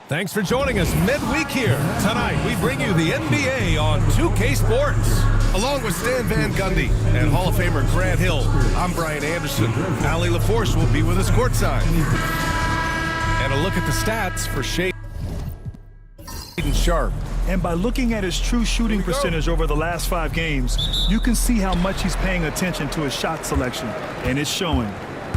Thanks for joining us midweek here. Tonight, we bring you the NBA on 2K Sports. Along with Stan Van Gundy and Hall of Famer Grant Hill, I'm Brian Anderson. Allie LaForce will be with us courtside. And a look at the stats for Shaedon Sharpe. And by looking at his true shooting percentage over the last 5 games, you can see how much he's paying attention to his shot selection, and it's showing.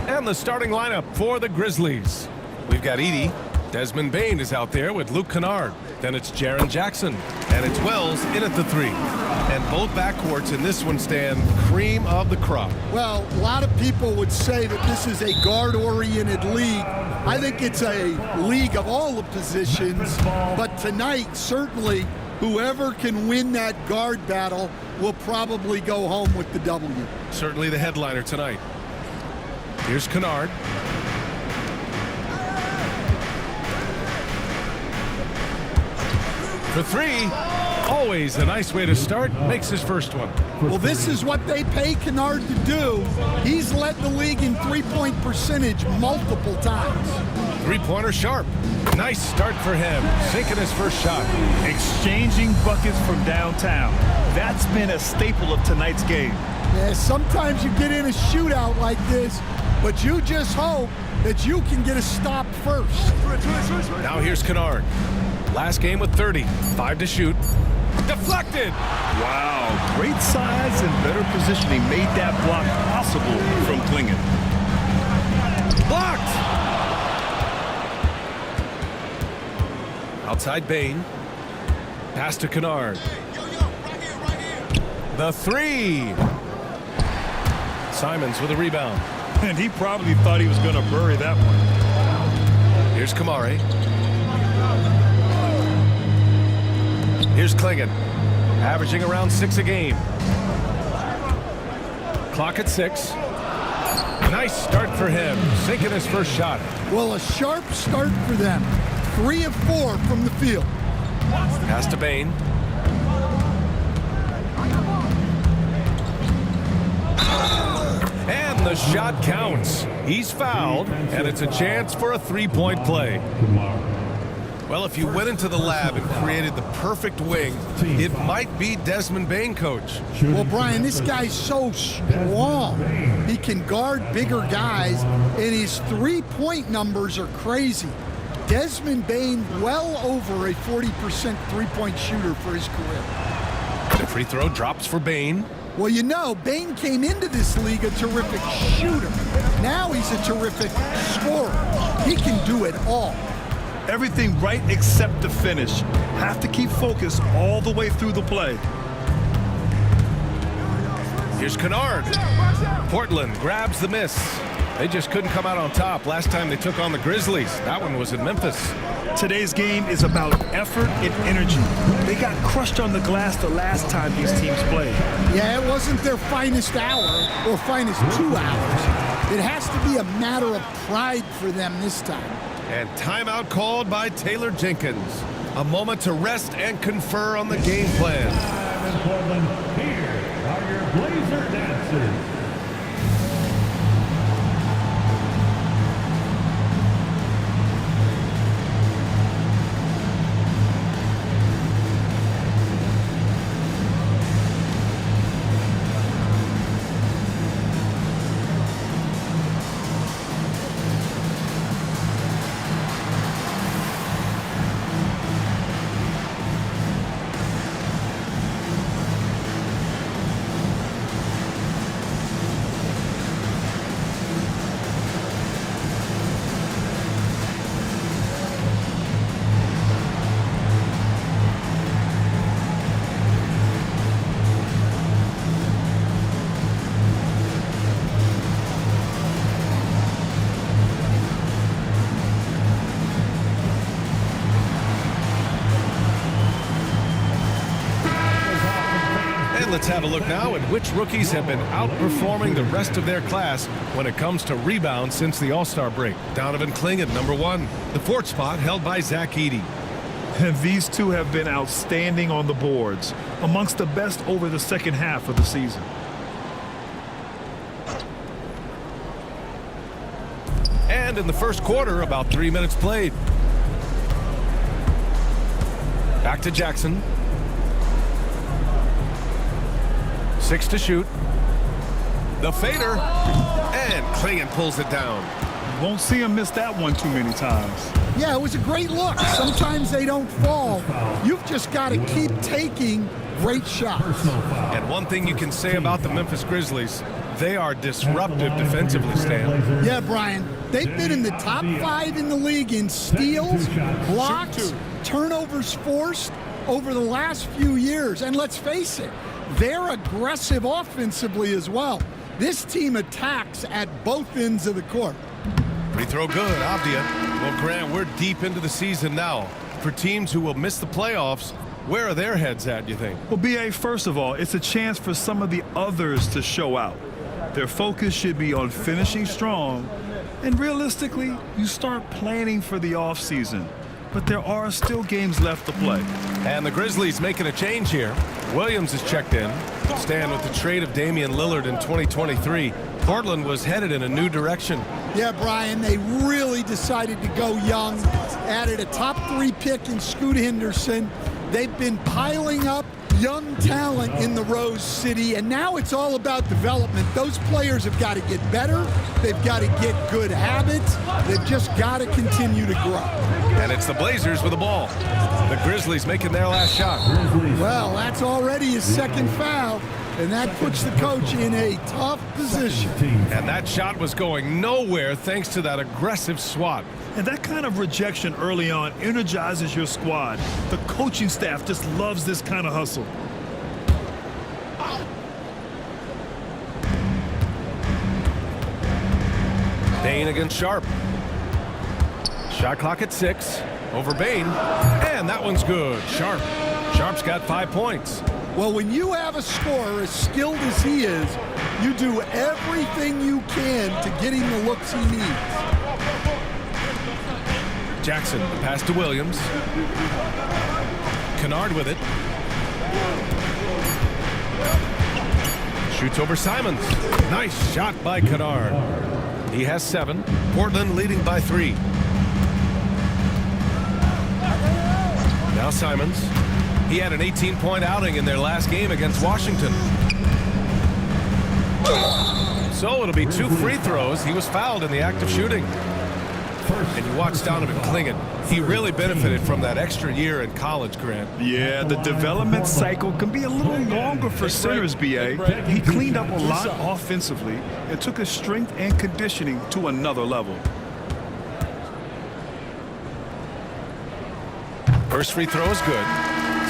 And the starting lineup for the Grizzlies. We've got Edey. Desmond Bane is out there with Luke Kennard. Then it's Jaren Jackson. And it's Wells in at the 3. And both backcourts in this one stand cream of the crop. Well, a lot of people would say that this is a guard-oriented league. I think it's a league of all the positions. But tonight, certainly, whoever can win that guard battle will probably go home with the W. Certainly the headliner tonight. Here's Kennard. For 3, always a nice way to start, makes his first one. Well, this is what they pay Kennard to do. He's led the league in three-point percentage multiple times. Three-pointer Sharpe. Nice start for him, sinking his first shot. Exchanging buckets from downtown. That's been a staple of tonight's game. Yeah, sometimes you get in a shootout like this, but you just hope that you can get a stop first. Now here's Kennard. Last game with 30. 5 to shoot. Deflected! Wow, great size and better positioning made that block possible from Klingen. Blocked! Outside Bane. Pass to Kennard. The 3. Simons with a rebound. And he probably thought he was going to bury that one. Here's Kamari. Here's Klingen, averaging around 6 a game. Clock at 6. Nice start for him, sinking his first shot. Well, a sharp start for them. 3 of 4 from the field. Pass to Bane. And the shot counts. He's fouled, and it's a chance for a 3-point play. Well, if you went into the lab and created the perfect wing, it might be Desmond Bane, coach. Well, Brian, this guy's so strong. He can guard bigger guys, and his three-point numbers are crazy. Desmond Bane, well over a 40% three-point shooter for his career. The free throw drops for Bane. Well, you know, Bane came into this league a terrific shooter. Now he's a terrific scorer. He can do it all. Everything right except the finish. Have to keep focused all the way through the play. Here's Kennard. Portland grabs the miss. They just couldn't come out on top last time they took on the Grizzlies. That one was in Memphis. Today's game is about effort and energy. They got crushed on the glass the last time these teams played. Yeah, it wasn't their finest hour or finest 2 hours. It has to be a matter of pride for them this time. And timeout called by Taylor Jenkins. A moment to rest and confer on the game plan. In Portland, here are your Blazer dancers. Let's have a look now at which rookies have been outperforming the rest of their class when it comes to rebounds since the All-Star break. Donovan Klingen, number 1. The 4th spot held by Zach Edey. And these two have been outstanding on the boards, amongst the best over the second half of the season. And in the first quarter, about 3 minutes played. Back to Jackson. 6 to shoot. The fader. And Klingon pulls it down. Won't see him miss that one too many times. Yeah, it was a great look. Sometimes they don't fall. You've just got to keep taking great shots. And one thing you can say about the Memphis Grizzlies, they are disruptive defensively, Stan. Yeah, Brian, they've been in the top 5 in the league in steals, blocks, turnovers forced over the last few years. And let's face it, they're aggressive offensively as well. This team attacks at both ends of the court. Free throw good, Avdia. Well, Grant, we're deep into the season now. For teams who will miss the playoffs, where are their heads at, you think? Well, BA, first of all, it's a chance for some of the others to show out. Their focus should be on finishing strong, and realistically, you start planning for the offseason. But there are still games left to play. And the Grizzlies making a change here. Williams is checked in. Stan, with the trade of Damian Lillard in 2023, Portland was headed in a new direction. Yeah, Brian, they really decided to go young. Added a top 3 pick in Scoot Henderson. They've been piling up young talent in the Rose City, and now it's all about development. Those players have got to get better. They've got to get good habits. They've just got to continue to grow. And it's the Blazers with the ball. The Grizzlies making their last shot. Well, that's already his second foul, and that puts the coach in a tough position. And that shot was going nowhere thanks to that aggressive swat. And that kind of rejection early on energizes your squad. The coaching staff just loves this kind of hustle. Bain against Sharp. Shot clock at 6. Over Bain. And that one's good. Sharp's got 5 points. Well, when you have a scorer as skilled as he is, you do everything you can to get him the looks he needs. Jackson, the pass to Williams. Kennard with it. Shoots over Simons. Nice shot by Kennard. He has 7. Portland leading by 3. Now Simons. He had an 18-point outing in their last game against Washington. So it'll be 2 free throws. He was fouled in the act of shooting. And you watch Donovan Klingon. He really benefited from that extra year in college, Grant. Yeah, the development cycle can be a little longer for centers, BA. He cleaned up a lot offensively and took his strength and conditioning to another level. First free throw is good.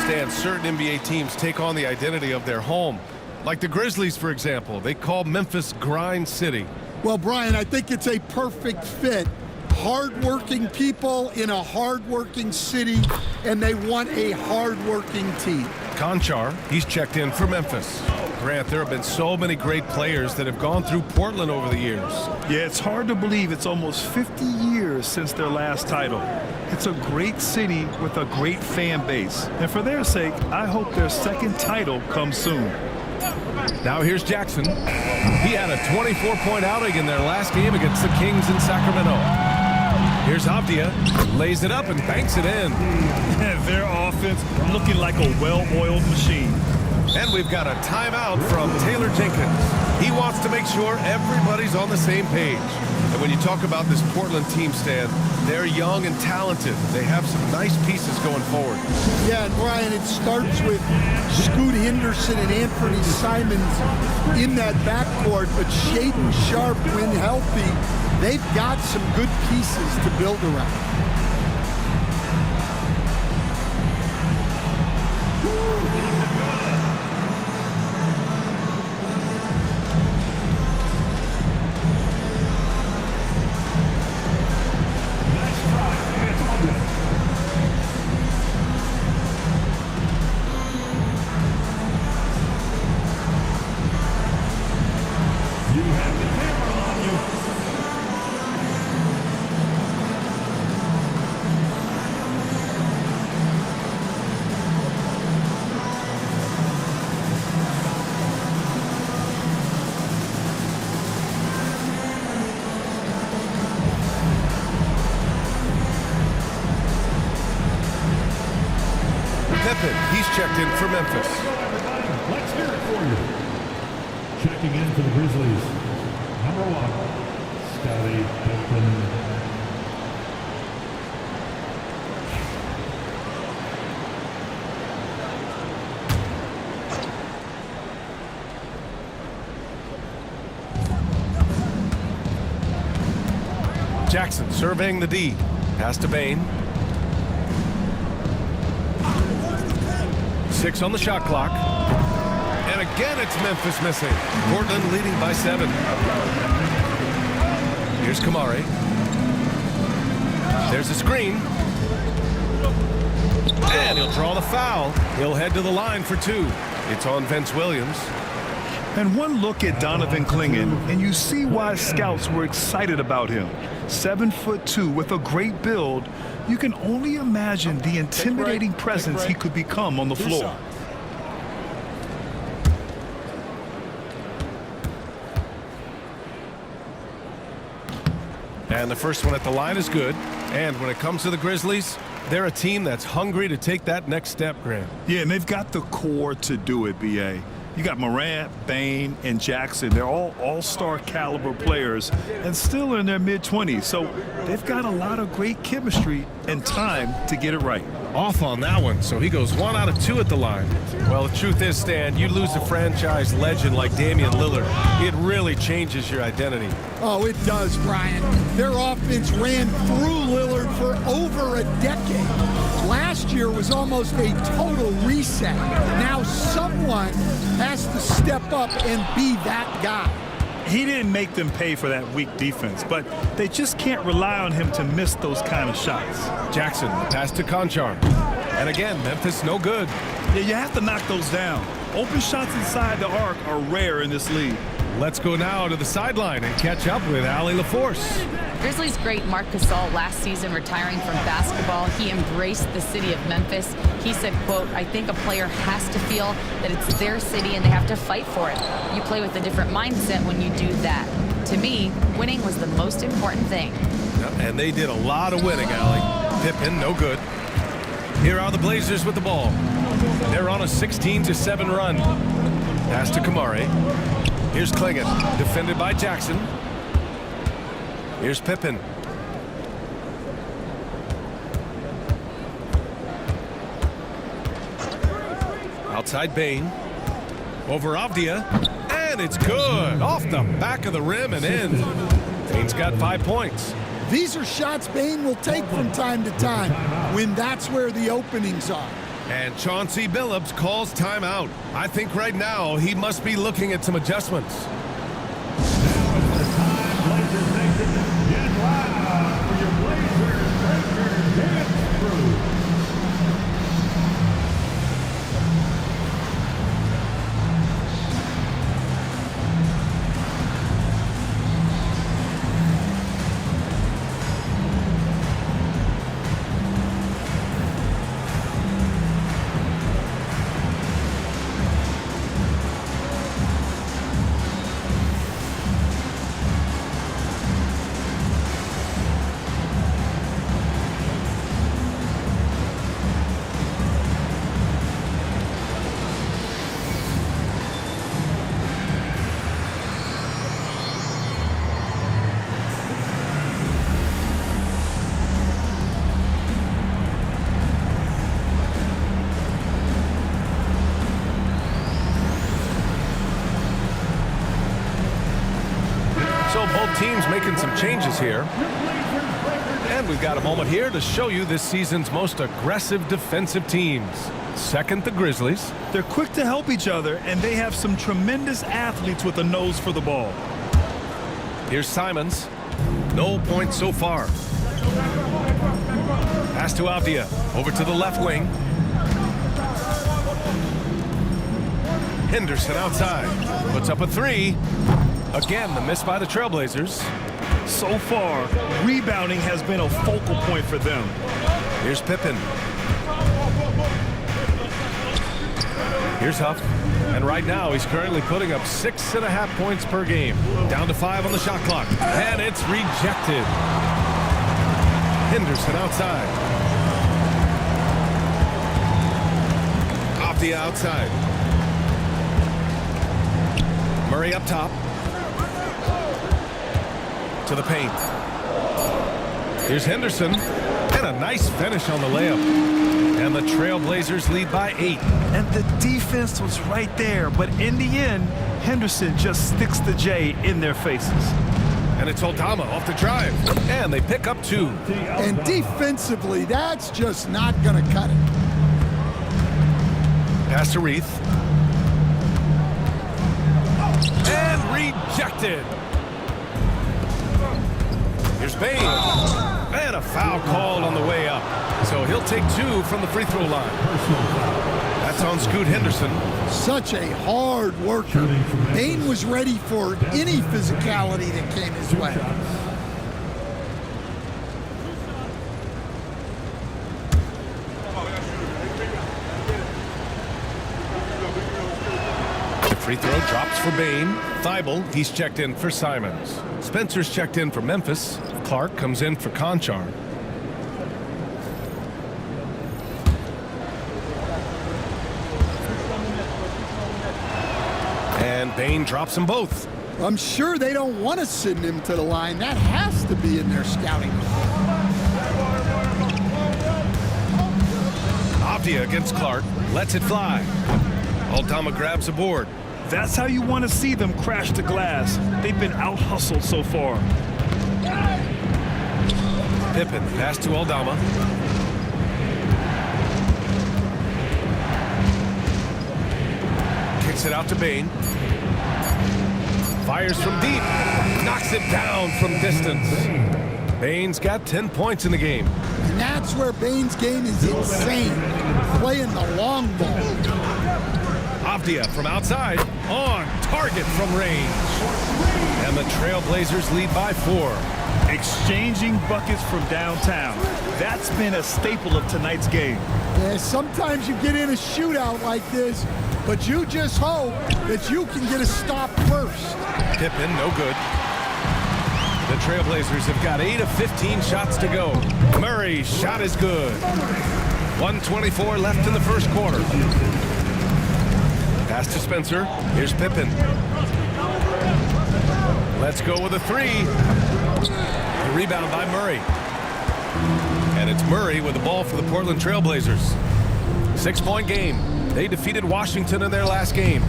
Stan, certain NBA teams take on the identity of their home. Like the Grizzlies, for example. They call Memphis Grind City. Well, Brian, I think it's a perfect fit. Hard-working people in a hard-working city, and they want a hard-working team. Conchar, he's checked in for Memphis. Grant, there have been so many great players that have gone through Portland over the years. Yeah, it's hard to believe it's almost 50 years since their last title. It's a great city with a great fan base. And for their sake, I hope their second title comes soon. Now here's Jackson. He had a 24-point outing in their last game against the Kings in Sacramento. Here's Avdia, lays it up and banks it in. Their offense looking like a well-oiled machine. And we've got a timeout from Taylor Jenkins. He wants to make sure everybody's on the same page. And when you talk about this Portland team, Stan, they're young and talented. They have some nice pieces going forward. Yeah, and Brian, it starts with Scoot Henderson and Anthony Simons in that backcourt, but Shaedon Sharpe, when healthy, they've got some good pieces to build around. checked in for Memphis. Let's hear it for you. Checking in for the Grizzlies, number 1, Scottie Pippen. Jackson surveying the D. Pass to Bain. 6 on the shot clock. And again, it's Memphis missing. Portland leading by 7. Here's Kamari. There's a screen. And he'll draw the foul. He'll head to the line for 2. It's on Vince Williams. And one look at Donovan Clingan, and you see why scouts were excited about him. 7'2" with a great build. You can only imagine the intimidating presence he could become on the floor. And the first one at the line is good. And when it comes to the Grizzlies, they're a team that's hungry to take that next step, Grant. Yeah, and they've got the core to do it, B.A. You got Morant, Bain, and Jackson. They're all all-star caliber players and still in their mid-20s. So they've got a lot of great chemistry and time to get it right. Off on that one, so he goes 1 out of 2 at the line. Well, the truth is, Stan, you lose a franchise legend like Damian Lillard, it really changes your identity. Oh, it does, Brian. Their offense ran through Lillard for over a decade. Last year was almost a total reset. Now someone has to step up and be that guy. He didn't make them pay for that weak defense, but they just can't rely on him to miss those kind of shots. Jackson, pass to Conchar. And again, Memphis no good. Yeah, you have to knock those down. Open shots inside the arc are rare in this league. Let's go now to the sideline and catch up with Allie LaForce. Grizzlies great Marc Gasol last season retiring from basketball. He embraced the city of Memphis. He said, quote, "I think a player has to feel that it's their city and they have to fight for it. You play with a different mindset when you do that. To me, winning was the most important thing." Yep, and they did a lot of winning, Allie. Pippen, no good. Here are the Blazers with the ball. They're on a 16-7 run. Pass to Kamari. Here's Clingan, defended by Jackson. Here's Pippen. Outside Bain. Over Avdia. And it's good. Off the back of the rim and in. Bain's got 5 points. These are shots Bain will take from time to time when that's where the openings are. And Chauncey Billups calls timeout. I think right now he must be looking at some adjustments. So both teams making some changes here. And we've got a moment here to show you this season's most aggressive defensive teams. Second, the Grizzlies. They're quick to help each other, and they have some tremendous athletes with a nose for the ball. Here's Simons. No points so far. Pass to Avdia. Over to the left wing. Henderson outside. Puts up a 3. Again, the miss by the Trailblazers. So far, rebounding has been a focal point for them. Here's Pippen. Here's Huff. And right now, he's currently putting up 6.5 points per game. Down to 5 on the shot clock. And it's rejected. Henderson outside. Off the outside. Murray up top. To the paint. Here's Henderson. And a nice finish on the layup. And the Trailblazers lead by 8. And the defense was right there, but in the end, Henderson just sticks the J in their faces. And it's Aldama off the drive. And they pick up 2. And defensively, that's just not going to cut it. Pass to Reith. And rejected. Here's Bain. And a foul called on the way up. So he'll take 2 from the free throw line. That's on Scoot Henderson. Such a hard worker. Bain was ready for any physicality that came his way. The free throw drops for Bain. Thibault, he's checked in for Simons. Spencer's checked in for Memphis. Clark comes in for Conchar. And Bain drops them both. I'm sure they don't want to send him to the line. That has to be in their scouting. Avdia against Clark. Lets it fly. Aldama grabs a board. That's how you want to see them crash the glass. They've been out-hustled so far. Pippen pass to Aldama. Kicks it out to Bain. Fires from deep. Knocks it down from distance. Bain's got 10 points in the game. And that's where Bain's game is insane. Playing the long ball. Avdia from outside. On target from range. And the Trailblazers lead by 4. Exchanging buckets from downtown. That's been a staple of tonight's game. Yeah, sometimes you get in a shootout like this, but you just hope that you can get a stop first. Pippen, no good. The Trailblazers have got 8 of 15 shots to go. Murray's shot is good. 1:24 left in the first quarter. Pass to Spencer. Here's Pippen. Let's go with a 3. The rebound by Murray. And it's Murray with the ball for the Portland Trailblazers. 6-point game. They defeated Washington in their last game.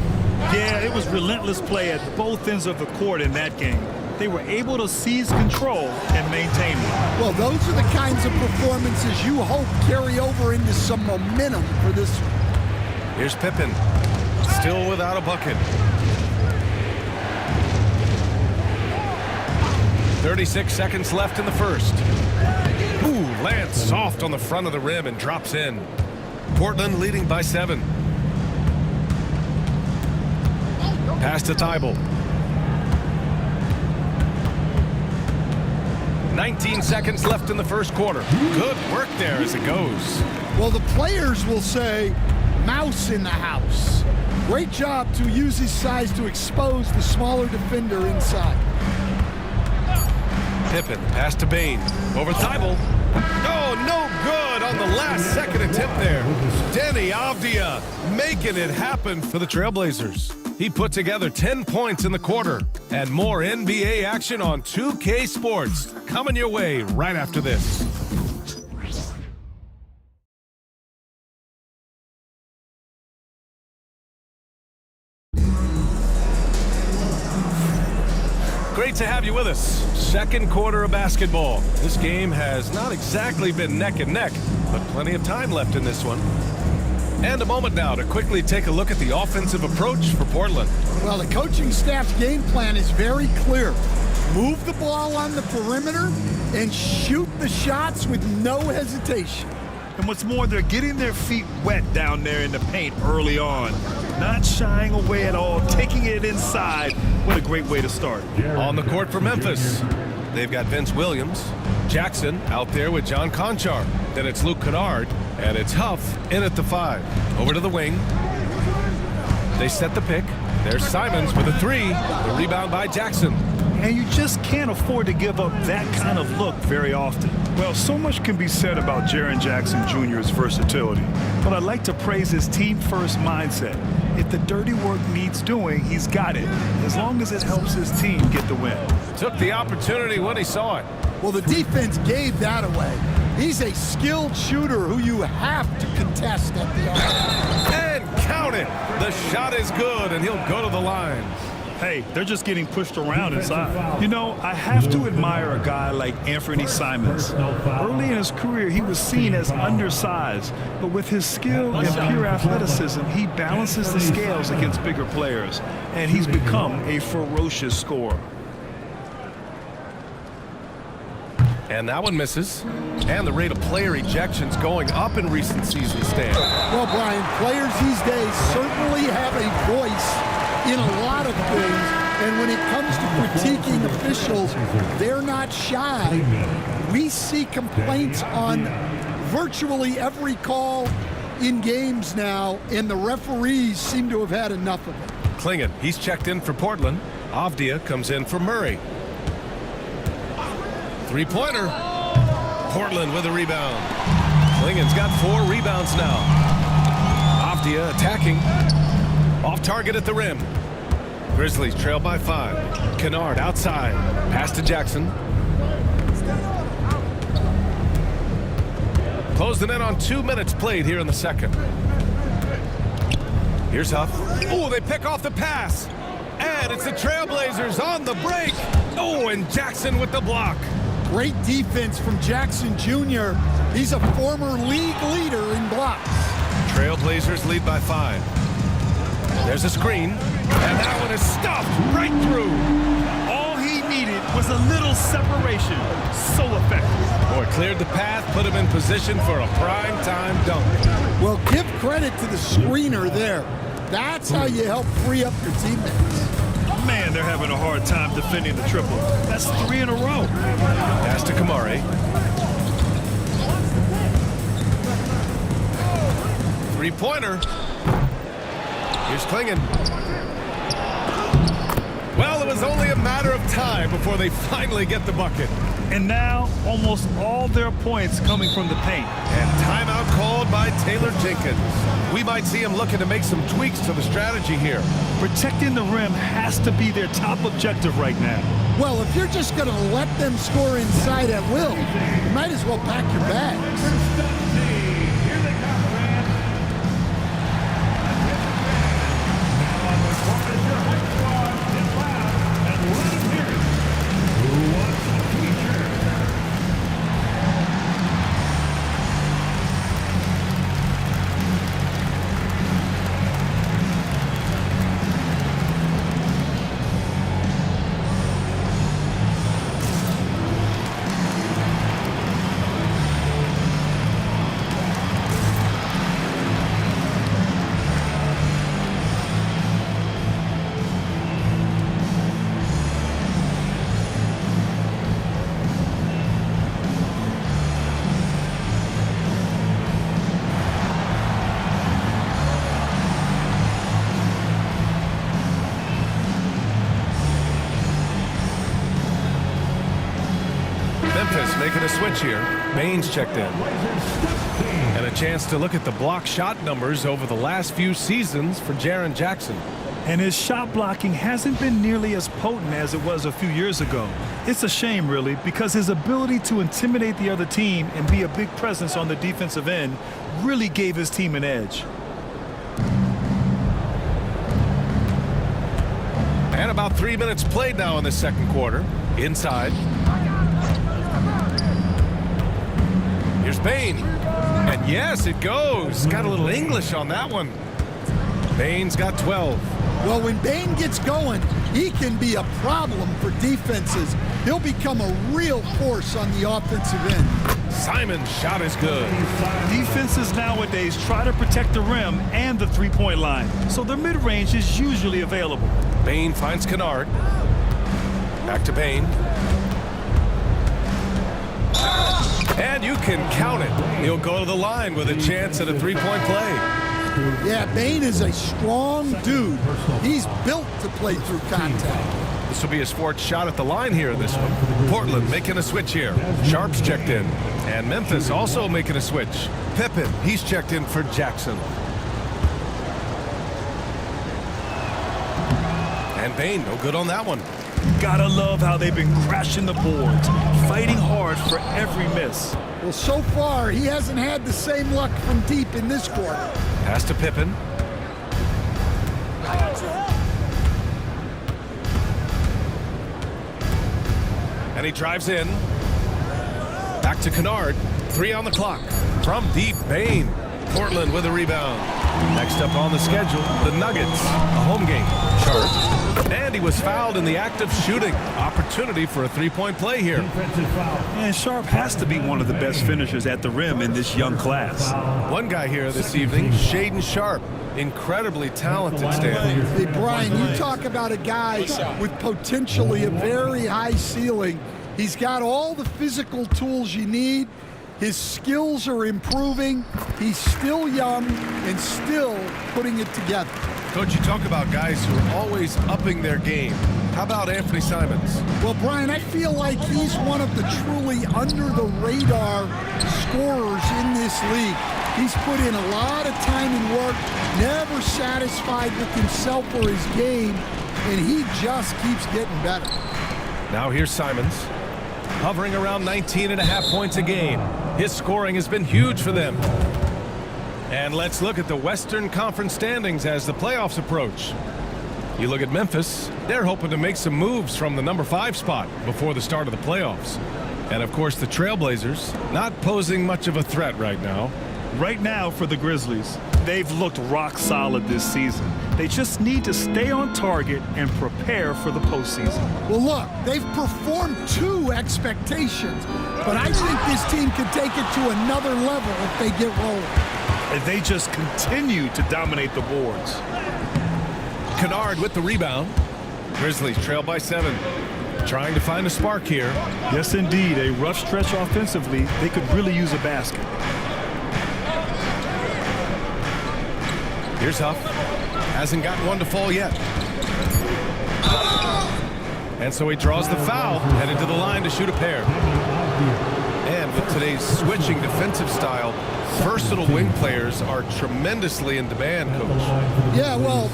Yeah, it was relentless play at both ends of the court in that game. They were able to seize control and maintain it. Well, those are the kinds of performances you hope carry over into some momentum for this. Here's Pippen. Still without a bucket. 36 seconds left in the first. Ooh, lands soft on the front of the rim and drops in. Portland leading by 7. Pass to Thibault. 19 seconds left in the first quarter. Good work there as it goes. Well, the players will say, mouse in the house. Great job to use his size to expose the smaller defender inside. Pippen, pass to Bain. Over Thibault. Oh, no good on the last second attempt there. Denny Avdia making it happen for the Trailblazers. He put together 10 points in the quarter. And more NBA action on 2K Sports coming your way right after this. Great to have you with us. Second quarter of basketball. This game has not exactly been neck and neck, but plenty of time left in this one. And a moment now to quickly take a look at the offensive approach for Portland. Well, the coaching staff's game plan is very clear. Move the ball on the perimeter and shoot the shots with no hesitation. And what's more, they're getting their feet wet down there in the paint early on. Not shying away at all, taking it inside. What a great way to start. On the court for Memphis, they've got Vince Williams. Jackson out there with John Conchar. Then it's Luke Kennard, and it's Huff in at the 5. Over to the wing. They set the pick. There's Simons with a 3. The rebound by Jackson. And you just can't afford to give up that kind of look very often. Well, so much can be said about Jaren Jackson Jr.'s versatility, but I'd like to praise his team-first mindset. If the dirty work needs doing, he's got it, as long as it helps his team get the win. Took the opportunity when he saw it. Well, the defense gave that away. He's a skilled shooter who you have to contest at the arc. And count it. The shot is good, and he'll go to the line. Hey, they're just getting pushed around inside. You know, I have to admire a guy like Anthony Simons. Early in his career, he was seen as undersized, but with his skill and pure athleticism, he balances the scales against bigger players, and he's become a ferocious scorer. And that one misses. And the rate of player ejections going up in recent seasons, Stan. Well, Brian, players these days certainly have a voice in a lot of things, and when it comes to critiquing officials, they're not shy. We see complaints on virtually every call in games now, and the referees seem to have had enough of it. Klingon, he's checked in for Portland. Avdia comes in for Murray. Three-pointer. Portland with a rebound. Klingon's got 4 rebounds now. Avdia attacking. Off target at the rim. Grizzlies trail by 5. Kennard outside. Pass to Jackson. Closing in on 2 minutes played here in the second. Here's Huff. Oh, they pick off the pass. And it's the Trailblazers on the break. Oh, and Jackson with the block. Great defense from Jackson Jr. He's a former league leader in blocks. Trailblazers lead by 5. There's a screen, and that one is stuffed right through. All he needed was a little separation. So effective. Boy, cleared the path, put him in position for a prime-time dunk. Well, give credit to the screener there. That's how you help free up your teammates. Man, they're having a hard time defending the triple. That's 3 in a row. Pass to Kamari. Three-pointer. Here's Klingon. Well, it was only a matter of time before they finally get the bucket. And now, almost all their points coming from the paint. And timeout called by Taylor Jenkins. We might see him looking to make some tweaks to the strategy here. Protecting the rim has to be their top objective right now. Well, if you're just going to let them score inside at will, you might as well pack your bags. Memphis making a switch here. Baines checked in. And a chance to look at the block shot numbers over the last few seasons for Jaren Jackson. And his shot blocking hasn't been nearly as potent as it was a few years ago. It's a shame, really, because his ability to intimidate the other team and be a big presence on the defensive end really gave his team an edge. And about 3 minutes played now in the second quarter. Inside. Here's Bain. And yes, it goes. Got a little English on that one. Bain's got 12. Well, when Bain gets going, he can be a problem for defenses. He'll become a real force on the offensive end. Simon's shot is good. Defenses nowadays try to protect the rim and the three-point line, so their mid-range is usually available. Bain finds Kennard. Back to Bain. And you can count it. He'll go to the line with a chance at a three-point play. Yeah, Bain is a strong dude. He's built to play through contact. This will be his fourth shot at the line here in this one. Portland making a switch here. Sharp's checked in. And Memphis also making a switch. Pippen, he's checked in for Jackson. And Bain, no good on that one. Gotta love how they've been crashing the boards, fighting hard for every miss. Well, so far, he hasn't had the same luck from deep in this quarter. Pass to Pippen. And he drives in. Back to Kennard. 3 on the clock. From deep, Bain. Portland with a rebound. Next up on the schedule, the Nuggets. A home game. Sharp. And he was fouled in the act of shooting. Opportunity for a three-point play here. And Sharp has to be one of the best finishers at the rim in this young class. One guy here this evening, Shaedon Sharp. Incredibly talented, Stan. Hey, Brian, you talk about a guy with potentially a very high ceiling. He's got all the physical tools you need. His skills are improving. He's still young and still putting it together. Coach, you talk about guys who are always upping their game. How about Anthony Simons? Well, Brian, I feel like he's one of the truly under-the-radar scorers in this league. He's put in a lot of time and work, never satisfied with himself or his game, and he just keeps getting better. Now here's Simons, hovering around 19.5 points a game. His scoring has been huge for them. And let's look at the Western Conference standings as the playoffs approach. You look at Memphis, they're hoping to make some moves from the number 5 spot before the start of the playoffs. And of course the Trailblazers, not posing much of a threat right now. Right now for the Grizzlies, they've looked rock solid this season. They just need to stay on target and prepare for the postseason. Well, look, they've performed to expectations, but I think this team can take it to another level if they get rolling. And they just continue to dominate the boards. Kennard with the rebound. Grizzlies trail by 7. Trying to find a spark here. Yes, indeed. A rough stretch offensively. They could really use a basket. Here's Huff. Hasn't gotten one to fall yet. And so he draws the foul, headed to the line to shoot a pair. And with today's switching defensive style, versatile wing players are tremendously in demand, Coach. Yeah, well,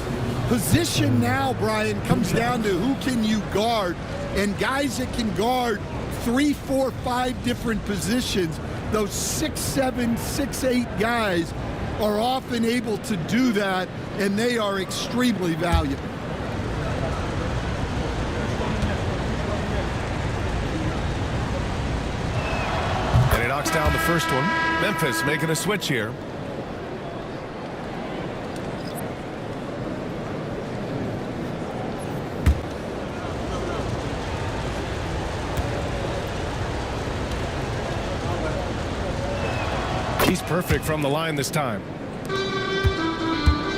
position now, Brian, comes down to who can you guard. And guys that can guard 3, 4, 5 different positions, those 6'7", 6'8" guys are often able to do that, and they are extremely valuable. And he knocks down the first one. Memphis making a switch here. He's perfect from the line this time.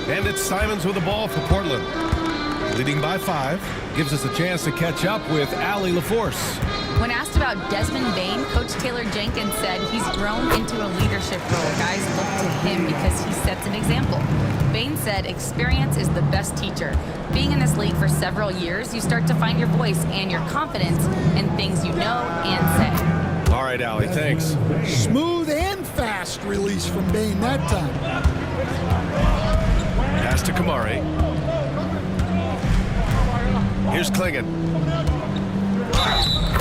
And it's Simons with the ball for Portland. Leading by 5. Gives us a chance to catch up with Allie LaForce. When asked about Desmond Bain, Coach Taylor Jenkins said he's grown into a leadership role. Guys look to him because he sets an example. Bain said experience is the best teacher. Being in this league for several years, you start to find your voice and your confidence in things you know and say. All right, Allie, thanks. Smooth and fast release from Bain that time. Pass to Kamari. Here's Klingon.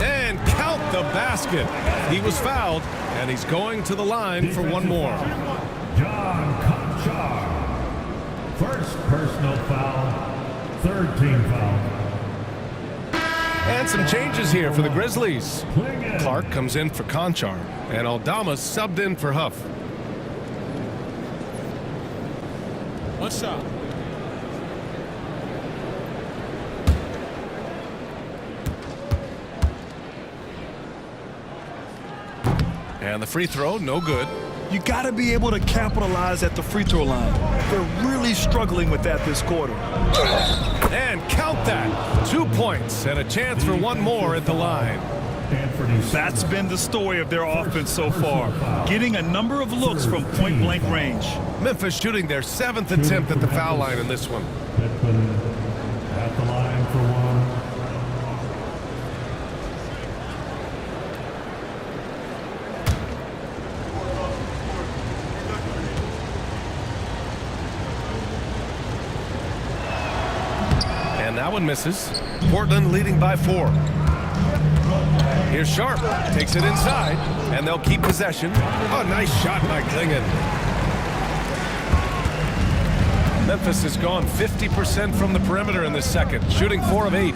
And count the basket. He was fouled, and he's going to the line for one more. John Conchar. First personal foul, third team foul. And some changes here for the Grizzlies. Clark comes in for Conchar, and Aldama subbed in for Huff. What's up? And the free throw, no good. You got to be able to capitalize at the free throw line. They're really struggling with that this quarter. And count that. 2 points and a chance for one more at the line. That's been the story of their offense so far, getting a number of looks from point-blank range. Memphis shooting their 7th attempt at the foul line in this one. At the line for one. one misses. Portland leading by 4. Here's Sharp. Takes it inside, and they'll keep possession. Oh, nice shot by Klingen. Memphis has gone 50% from the perimeter in this second, shooting 4 of 8.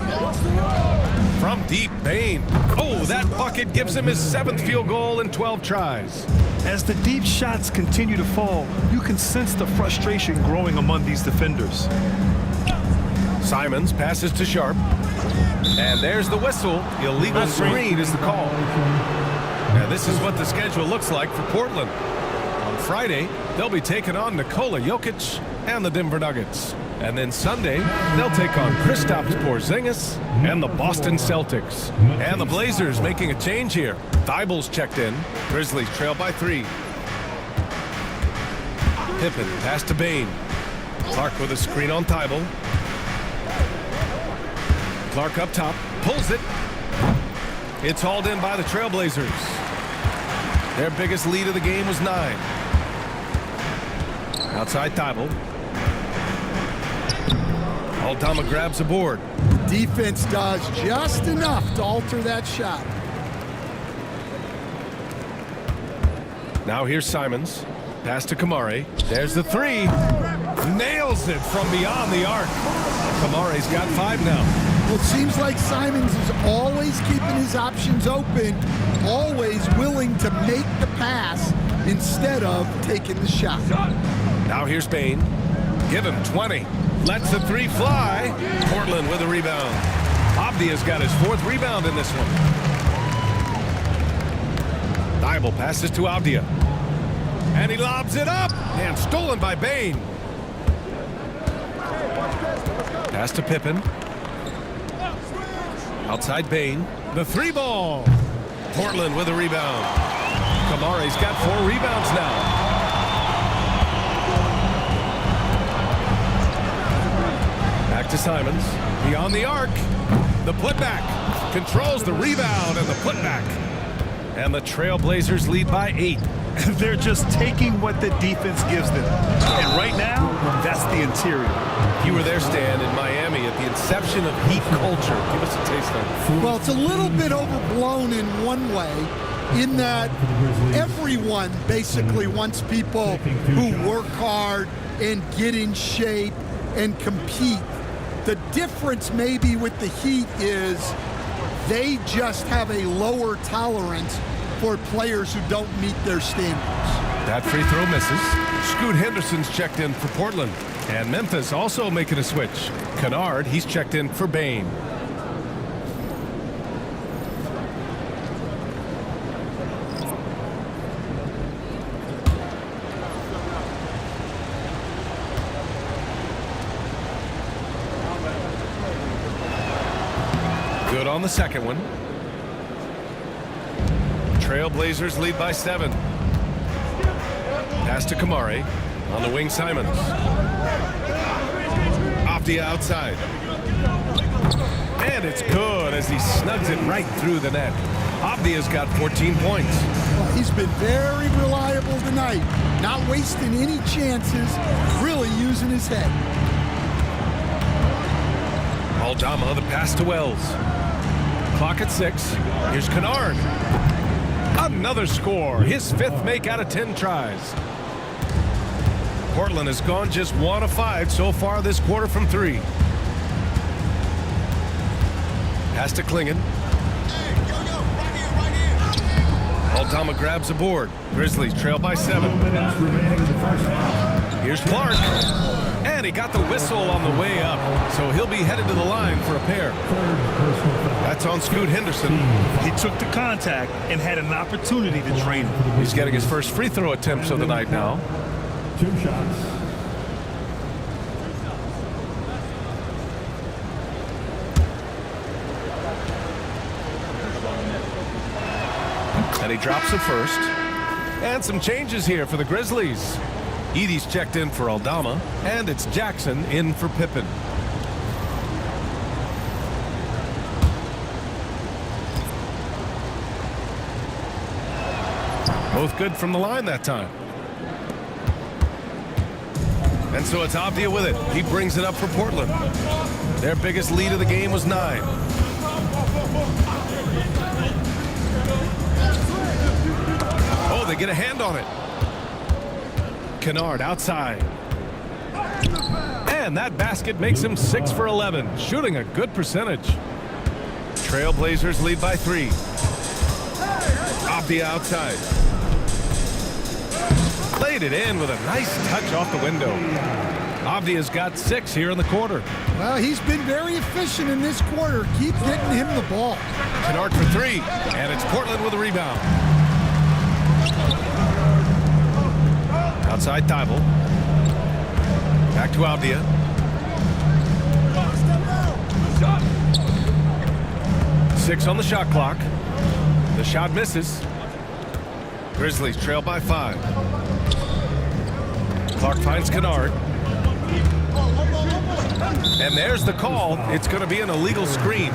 From deep, Bane. Oh, that bucket gives him his 7th field goal in 12 tries. As the deep shots continue to fall, you can sense the frustration growing among these defenders. Simons passes to Sharp. And there's the whistle. Illegal screen is the call. And this is what the schedule looks like for Portland. On Friday, they'll be taking on Nikola Jokic and the Denver Nuggets. And then Sunday, they'll take on Kristaps Porzingis and the Boston Celtics. And the Blazers making a change here. Thibault's checked in. Grizzlies trail by 3. Pippen pass to Bane. Clark with a screen on Thibault. Clark up top, pulls it. It's hauled in by the Trailblazers. Their biggest lead of the game was 9. Outside Thibault. Aldama grabs a board. Defense does just enough to alter that shot. Now here's Simons. Pass to Kamare. There's the 3. Nails it from beyond the arc. Kamare's got 5 now. Well, it seems like Simons is always keeping his options open, always willing to make the pass instead of taking the shot. Now here's Bane. Give him 20. Lets the 3 fly. Portland with a rebound. Abdia's got his 4th rebound in this one. Thibault passes to Abdia. And he lobs it up. And stolen by Bane. Pass to Pippen. Outside Bane. The 3 ball. Portland with a rebound. Kamare's got 4 rebounds now. Back to Simons. Beyond the arc. The putback. Controls the rebound and the putback. And the Trailblazers lead by 8. They're just taking what the defense gives them. And right now, that's the interior. You were there, Stan, in Miami at the inception of Heat culture. Give us a taste of it. Well, it's a little bit overblown in one way, in that everyone basically wants people who work hard and get in shape and compete. The difference maybe with the Heat is they just have a lower tolerance for players who don't meet their standards. That free throw misses. Scoot Henderson's checked in for Portland. And Memphis also making a switch. Kennard, he's checked in for Bane. Good on the second one. Trailblazers lead by 7. Pass to Kamare. On the wing, Simons. Abdia outside. And it's good as he snugs it right through the net. Abdia's got 14 points. Well, he's been very reliable tonight. Not wasting any chances, really using his head. Aldama, the pass to Wells. Clock at 6. Here's Kennard. Another score. His 5th make out of 10 tries. Portland has gone just 1 of 5 so far this quarter from 3. Pass to Klingen. Aldama grabs a board. Grizzlies trail by 7. Here's Clark. And he got the whistle on the way up. So he'll be headed to the line for a pair. That's on Scoot Henderson. He took the contact and had an opportunity to drain it. He's getting his first free throw attempts of the night now. 2 shots. And he drops it first. And some changes here for the Grizzlies. Edie's checked in for Aldama, and it's Jackson in for Pippen. Both good from the line that time. And so it's Abdia with it. He brings it up for Portland. Their biggest lead of the game was 9. Oh, they get a hand on it. Kennard outside. And that basket makes him 6 for 11, shooting a good percentage. Trailblazers lead by 3. Abdi outside. Laid it in with a nice touch off the window. Abdi has got 6 here in the quarter. Well, he's been very efficient in this quarter. Keep getting him the ball. Kennard for 3, and it's Portland with a rebound. Outside Thibault. Back to Avdia. Six on the shot clock. The shot misses. Grizzlies trail by 5. Clark finds Kennard. And there's the call. It's going to be an illegal screen.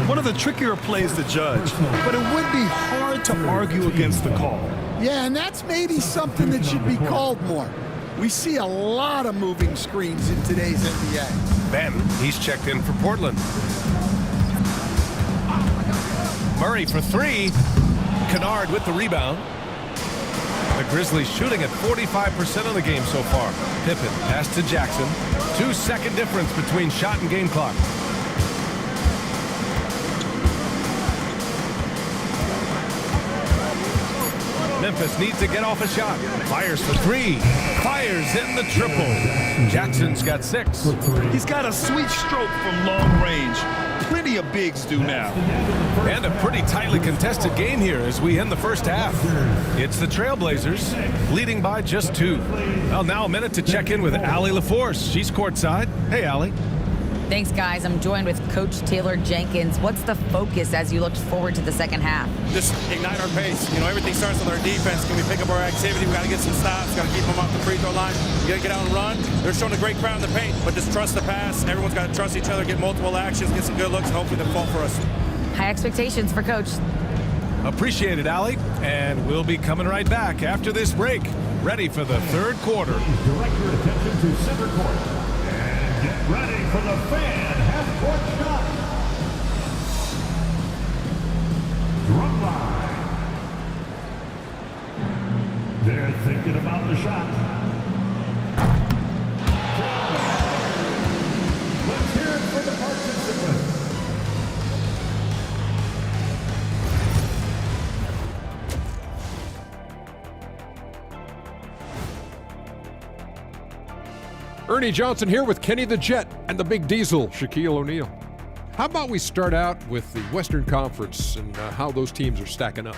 One of the trickier plays to judge, but it would be hard to argue against the call. Yeah, and that's maybe something that should be called more. We see a lot of moving screens in today's NBA. Ben, he's checked in for Portland. Murray for 3. Kennard with the rebound. The Grizzlies shooting at 45% of the game so far. Pippen pass to Jackson. 2-second difference between shot and game clock. Memphis needs to get off a shot. Fires for 3. Fires in the triple. Jackson's got 6. He's got a sweet stroke from long range. Plenty of bigs do now. And a pretty tightly contested game here as we end the first half. It's the Trailblazers leading by just 2. Well, now a minute to check in with Allie LaForce. She's courtside. Hey, Allie. Thanks, guys. I'm joined with Coach Taylor Jenkins. What's the focus as you look forward to the second half? Just ignite our pace. You know, everything starts with our defense. Can we pick up our activity? We got to get some stops. Got to keep them off the free throw line. We got to get out and run. They're showing a great crowd in the paint, but just trust the pass. Everyone's got to trust each other, get multiple actions, get some good looks, and hopefully they'll fall for us. High expectations for Coach. Appreciate it, Allie. And we'll be coming right back after this break. Ready for the third quarter. Direct your attention to center court. And get ready for the fan half-court shot. Drum line. They're thinking about the shot. Let's hear it for the participants. Ernie Johnson here with Kenny the Jet and the Big Diesel, Shaquille O'Neal. How about we start out with the Western Conference and how those teams are stacking up?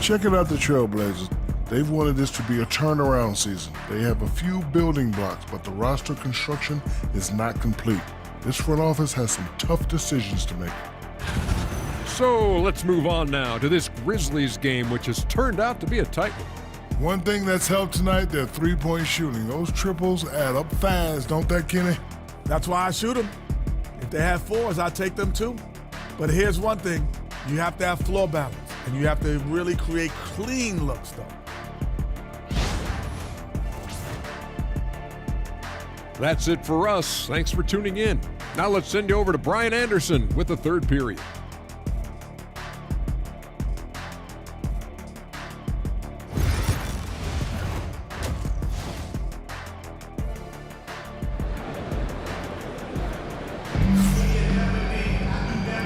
Checking out the Trailblazers. They've wanted this to be a turnaround season. They have a few building blocks, but the roster construction is not complete. This front office has some tough decisions to make. So let's move on now to this Grizzlies game, which has turned out to be a tight one. One thing that's helped tonight, their three-point shooting. Those triples add up fast, don't they, Kenny? That's why I shoot them. If they have 4s, I take them too. But here's one thing. You have to have floor balance, and you have to really create clean looks, though. That's it for us. Thanks for tuning in. Now let's send you over to Brian Anderson with the third period.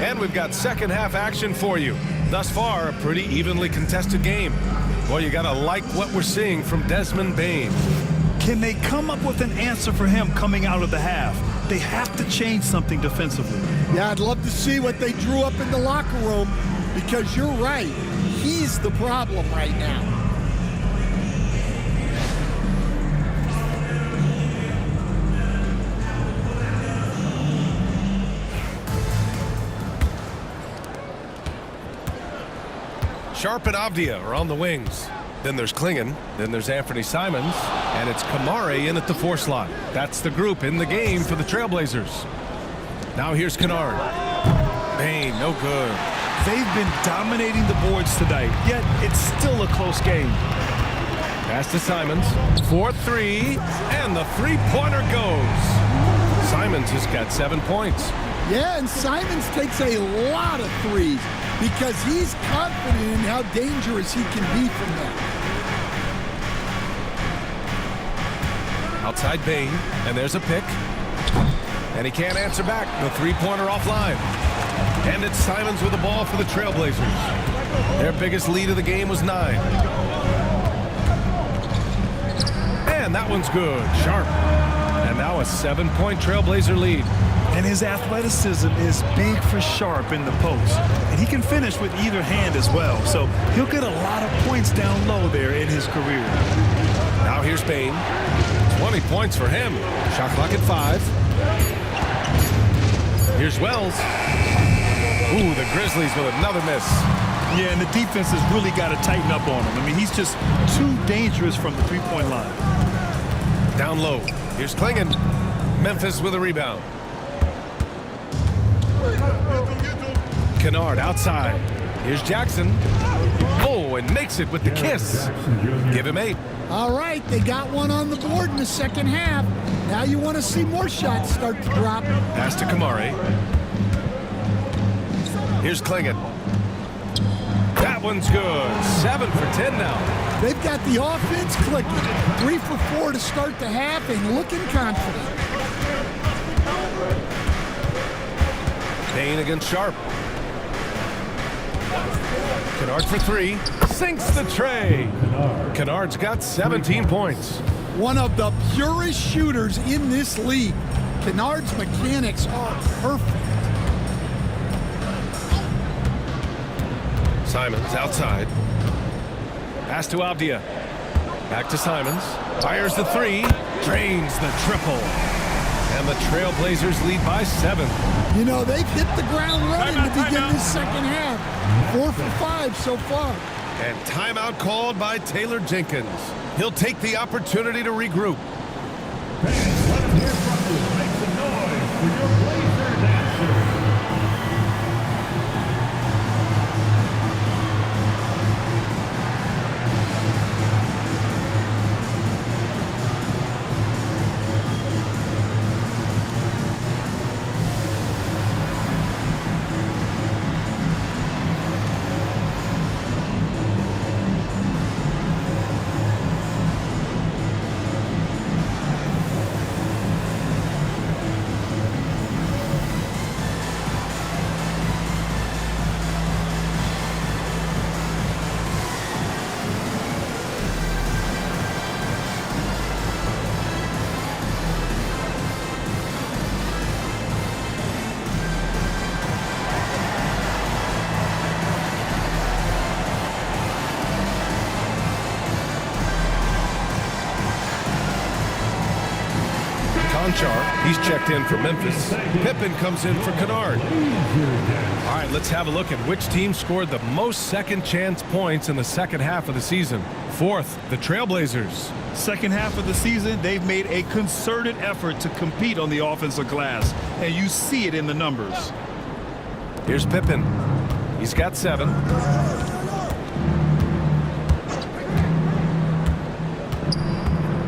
And we've got second half action for you. Thus far, a pretty evenly contested game. Well, you gotta like what we're seeing from Desmond Bane. Can they come up with an answer for him coming out of the half? They have to change something defensively. Yeah, I'd love to see what they drew up in the locker room, because you're right. He's the problem right now. Sharp and Avdia are on the wings. Then there's Klingon. Then there's Anthony Simons. And it's Kamare in at the 4 slot. That's the group in the game for the Trailblazers. Now here's Kennard. Bane, no good. They've been dominating the boards tonight, yet it's still a close game. Pass to Simons. 4-3. And the three-pointer goes. Simons has got 7 points. Yeah, and Simons takes a lot of threes because he's confident in how dangerous he can be from that. Outside Bain, and there's a pick. And he can't answer back. The three-pointer offline. And it's Simons with the ball for the Trailblazers. Their biggest lead of the game was 9. And that one's good. Sharp. And now a 7-point Trailblazer lead. And his athleticism is big for Sharp in the post. And he can finish with either hand as well. So he'll get a lot of points down low there in his career. Now here's Bain. 20 points for him. Shot clock at 5. Here's Wells. Ooh, the Grizzlies with another miss. Yeah, and the defense has really got to tighten up on him. I mean, he's just too dangerous from the three-point line. Down low. Here's Klingon. Memphis with a rebound. Kennard outside. Here's Jackson. Oh, and makes it with the kiss. Give him 8. All right, they got one on the board in the second half. Now you want to see more shots start to drop. Pass to Kamari. Here's Klingon. That one's good. 7 for 10 now. They've got the offense clicking. 3 for 4 to start the half and looking confident. Bain against Sharp. Kennard for 3. Sinks the tray. Kennard's got 17 points. One of the purest shooters in this league. Kennard's mechanics are perfect. Simons outside. Pass to Avdia. Back to Simons. Fires the 3. Drains the triple. And the Trailblazers lead by 7. You know, they've hit the ground running to begin this second half. 4 for 5 so far. And timeout called by Taylor Jenkins. He'll take the opportunity to regroup. Fans, let us hear from you. Make some noise for your Blazer dancer. He's checked in for Memphis. Pippen comes in for Kennard. All right, let's have a look at which team scored the most second chance points in the second half of the season. 4th, the Trailblazers. Second half of the season, they've made a concerted effort to compete on the offensive glass, and you see it in the numbers. Here's Pippen. He's got 7.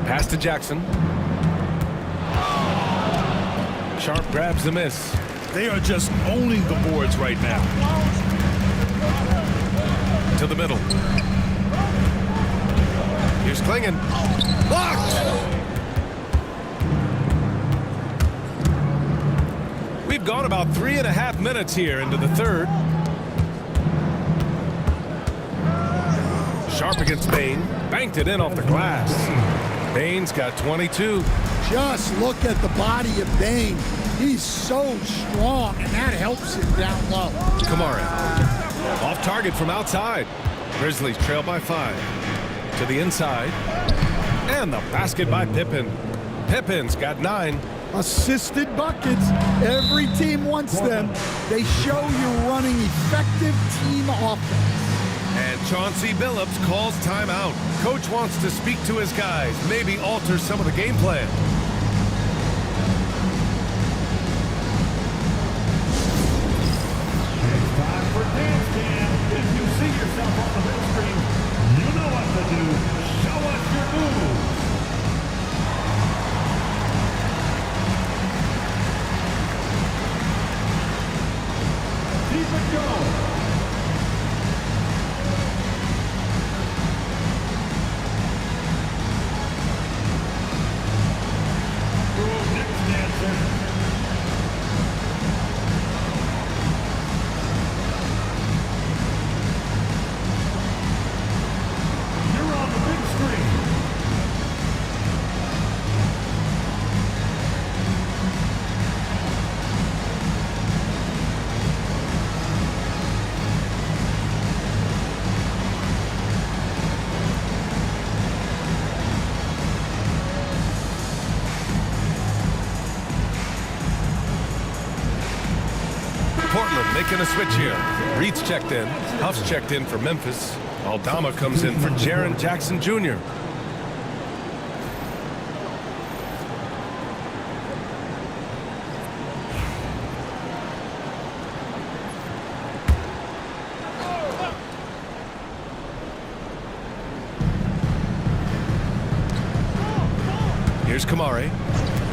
Pass to Jackson. Sharp grabs the miss. They are just owning the boards right now. To the middle. Here's Klingon. Blocked! We've gone about 3.5 minutes here into the third. Sharp against Bain. Banked it in off the glass. Bain's got 22. Just look at the body of Bain. He's so strong, and that helps him down low. Kamari. Off target from outside. Grizzlies trail by 5. To the inside. And the basket by Pippen. Pippen's got 9. Assisted buckets. Every team wants them. They show you're running effective team offense. And Chauncey Billups calls timeout. Coach wants to speak to his guys, maybe alter some of the game plan. It's time for dance cam. If you see yourself on the big screen, you know what to do. Show us your moves. keep it going. Next dancer. You're on the big screen. Portland making a switch here. Reed's checked in. Huff's checked in for Memphis. Aldama comes in for Jaren Jackson Jr. Here's Kamari.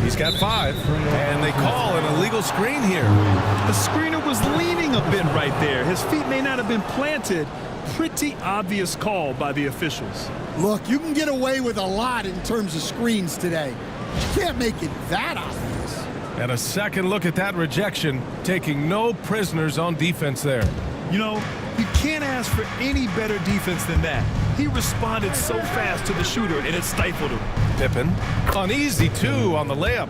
He's got 5, and they call an illegal screen here. The screener was leaning a bit right there. His feet may not have been planted. Pretty obvious call by the officials. Look, you can get away with a lot in terms of screens today. You can't make it that obvious. And a second look at that rejection, taking no prisoners on defense there. You know, you can't ask for any better defense than that. He responded so fast to the shooter, and it stifled him. Pippen, uneasy too on the layup.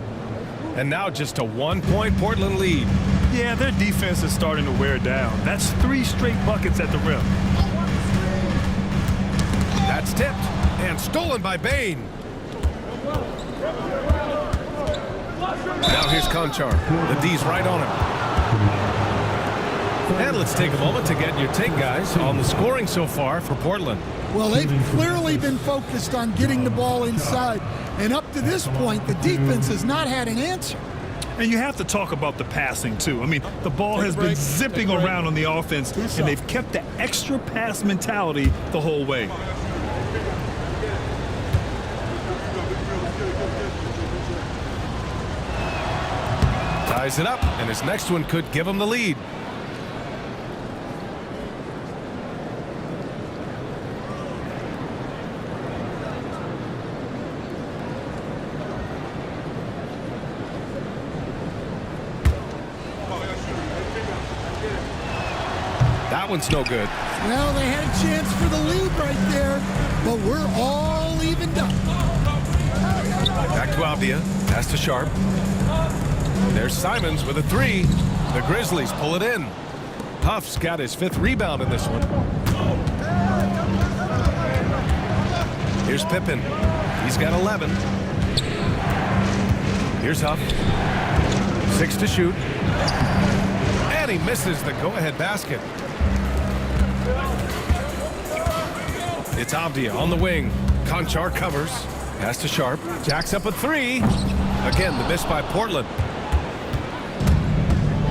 And now just a 1-point Portland lead. Yeah, their defense is starting to wear down. That's 3 straight buckets at the rim. That's tipped and stolen by Bain. Now here's Conchar. The D's right on him. And let's take a moment to get your take, guys, on the scoring so far for Portland. Well, they've clearly been focused on getting the ball inside. And up to this point, the defense has not had an answer. And you have to talk about the passing, too. I mean, the ball has been zipping around on the offense, and they've kept the extra pass mentality the whole way. Ties it up, and his next one could give him the lead. That one's no good. Well, they had a chance for the lead right there, but we're all evened up. Back to Avdia. Pass to Sharp. There's Simons with a 3. The Grizzlies pull it in. Huff's got his 5th rebound in this one. Here's Pippen. He's got 11. Here's Huff. 6 to shoot. And he misses the go-ahead basket. It's Avdia on the wing. Conchar covers. Pass to Sharp. Jacks up a 3. Again, the miss by Portland.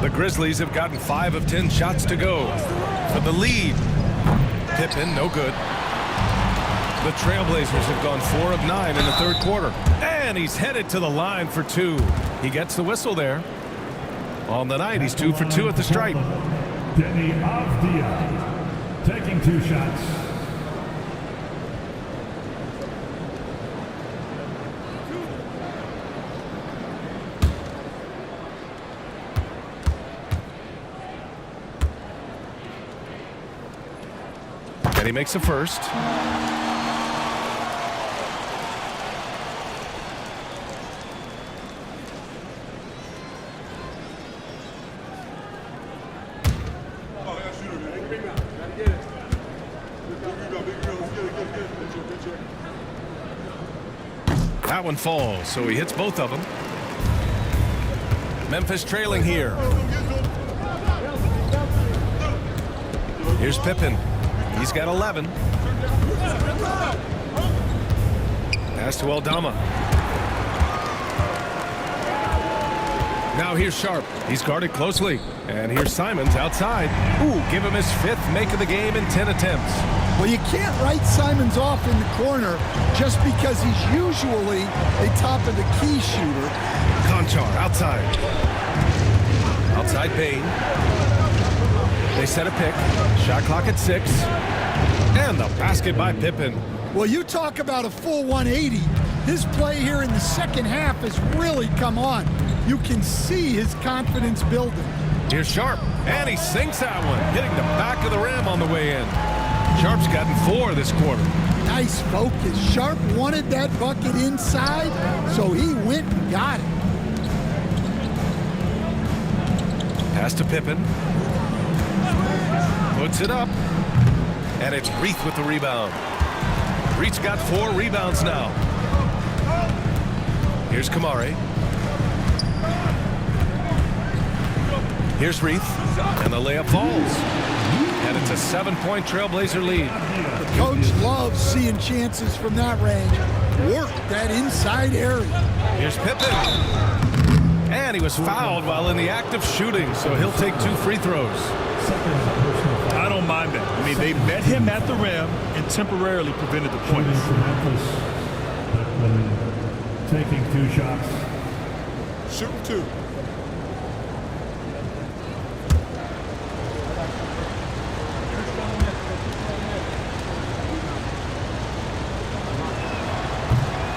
The Grizzlies have gotten 5 of 10 shots to go for the lead. Pippen, no good. The Trailblazers have gone 4 of 9 in the third quarter. And he's headed to the line for 2. He gets the whistle there. On the night, he's 2 for 2 at the stripe. Denny Avdia taking 2 shots. And he makes a first. That one falls, so he hits both of them. Memphis trailing here. Here's Pippen. He's got 11. Pass to Aldama. Now here's Sharp. He's guarded closely. And here's Simons outside. Ooh, give him his 5th make of the game in 10 attempts. Well, you can't write Simons off in the corner just because he's usually a top-of-the-key shooter. Conchar outside. Outside Bain. They set a pick. Shot clock at 6. And the basket by Pippen. Well, you talk about a full 180. His play here in the second half has really come on. You can see his confidence building. Here's Sharp, and he sinks that one, hitting the back of the rim on the way in. Sharp's gotten 4 this quarter. Nice focus. Sharp wanted that bucket inside, so he went and got it. Pass to Pippen. Puts it up. And it's Reith with the rebound. Reith's got 4 rebounds now. Here's Kamari. Here's Reith. And the layup falls. And it's a 7-point Trailblazer lead. The coach loves seeing chances from that range. Work that inside area. Here's Pippen. And he was fouled while in the act of shooting, so he'll take 2 free throws. I don't mind that. I mean, they met him at the rim and temporarily prevented the points. Taking 2 shots. Shooting 2.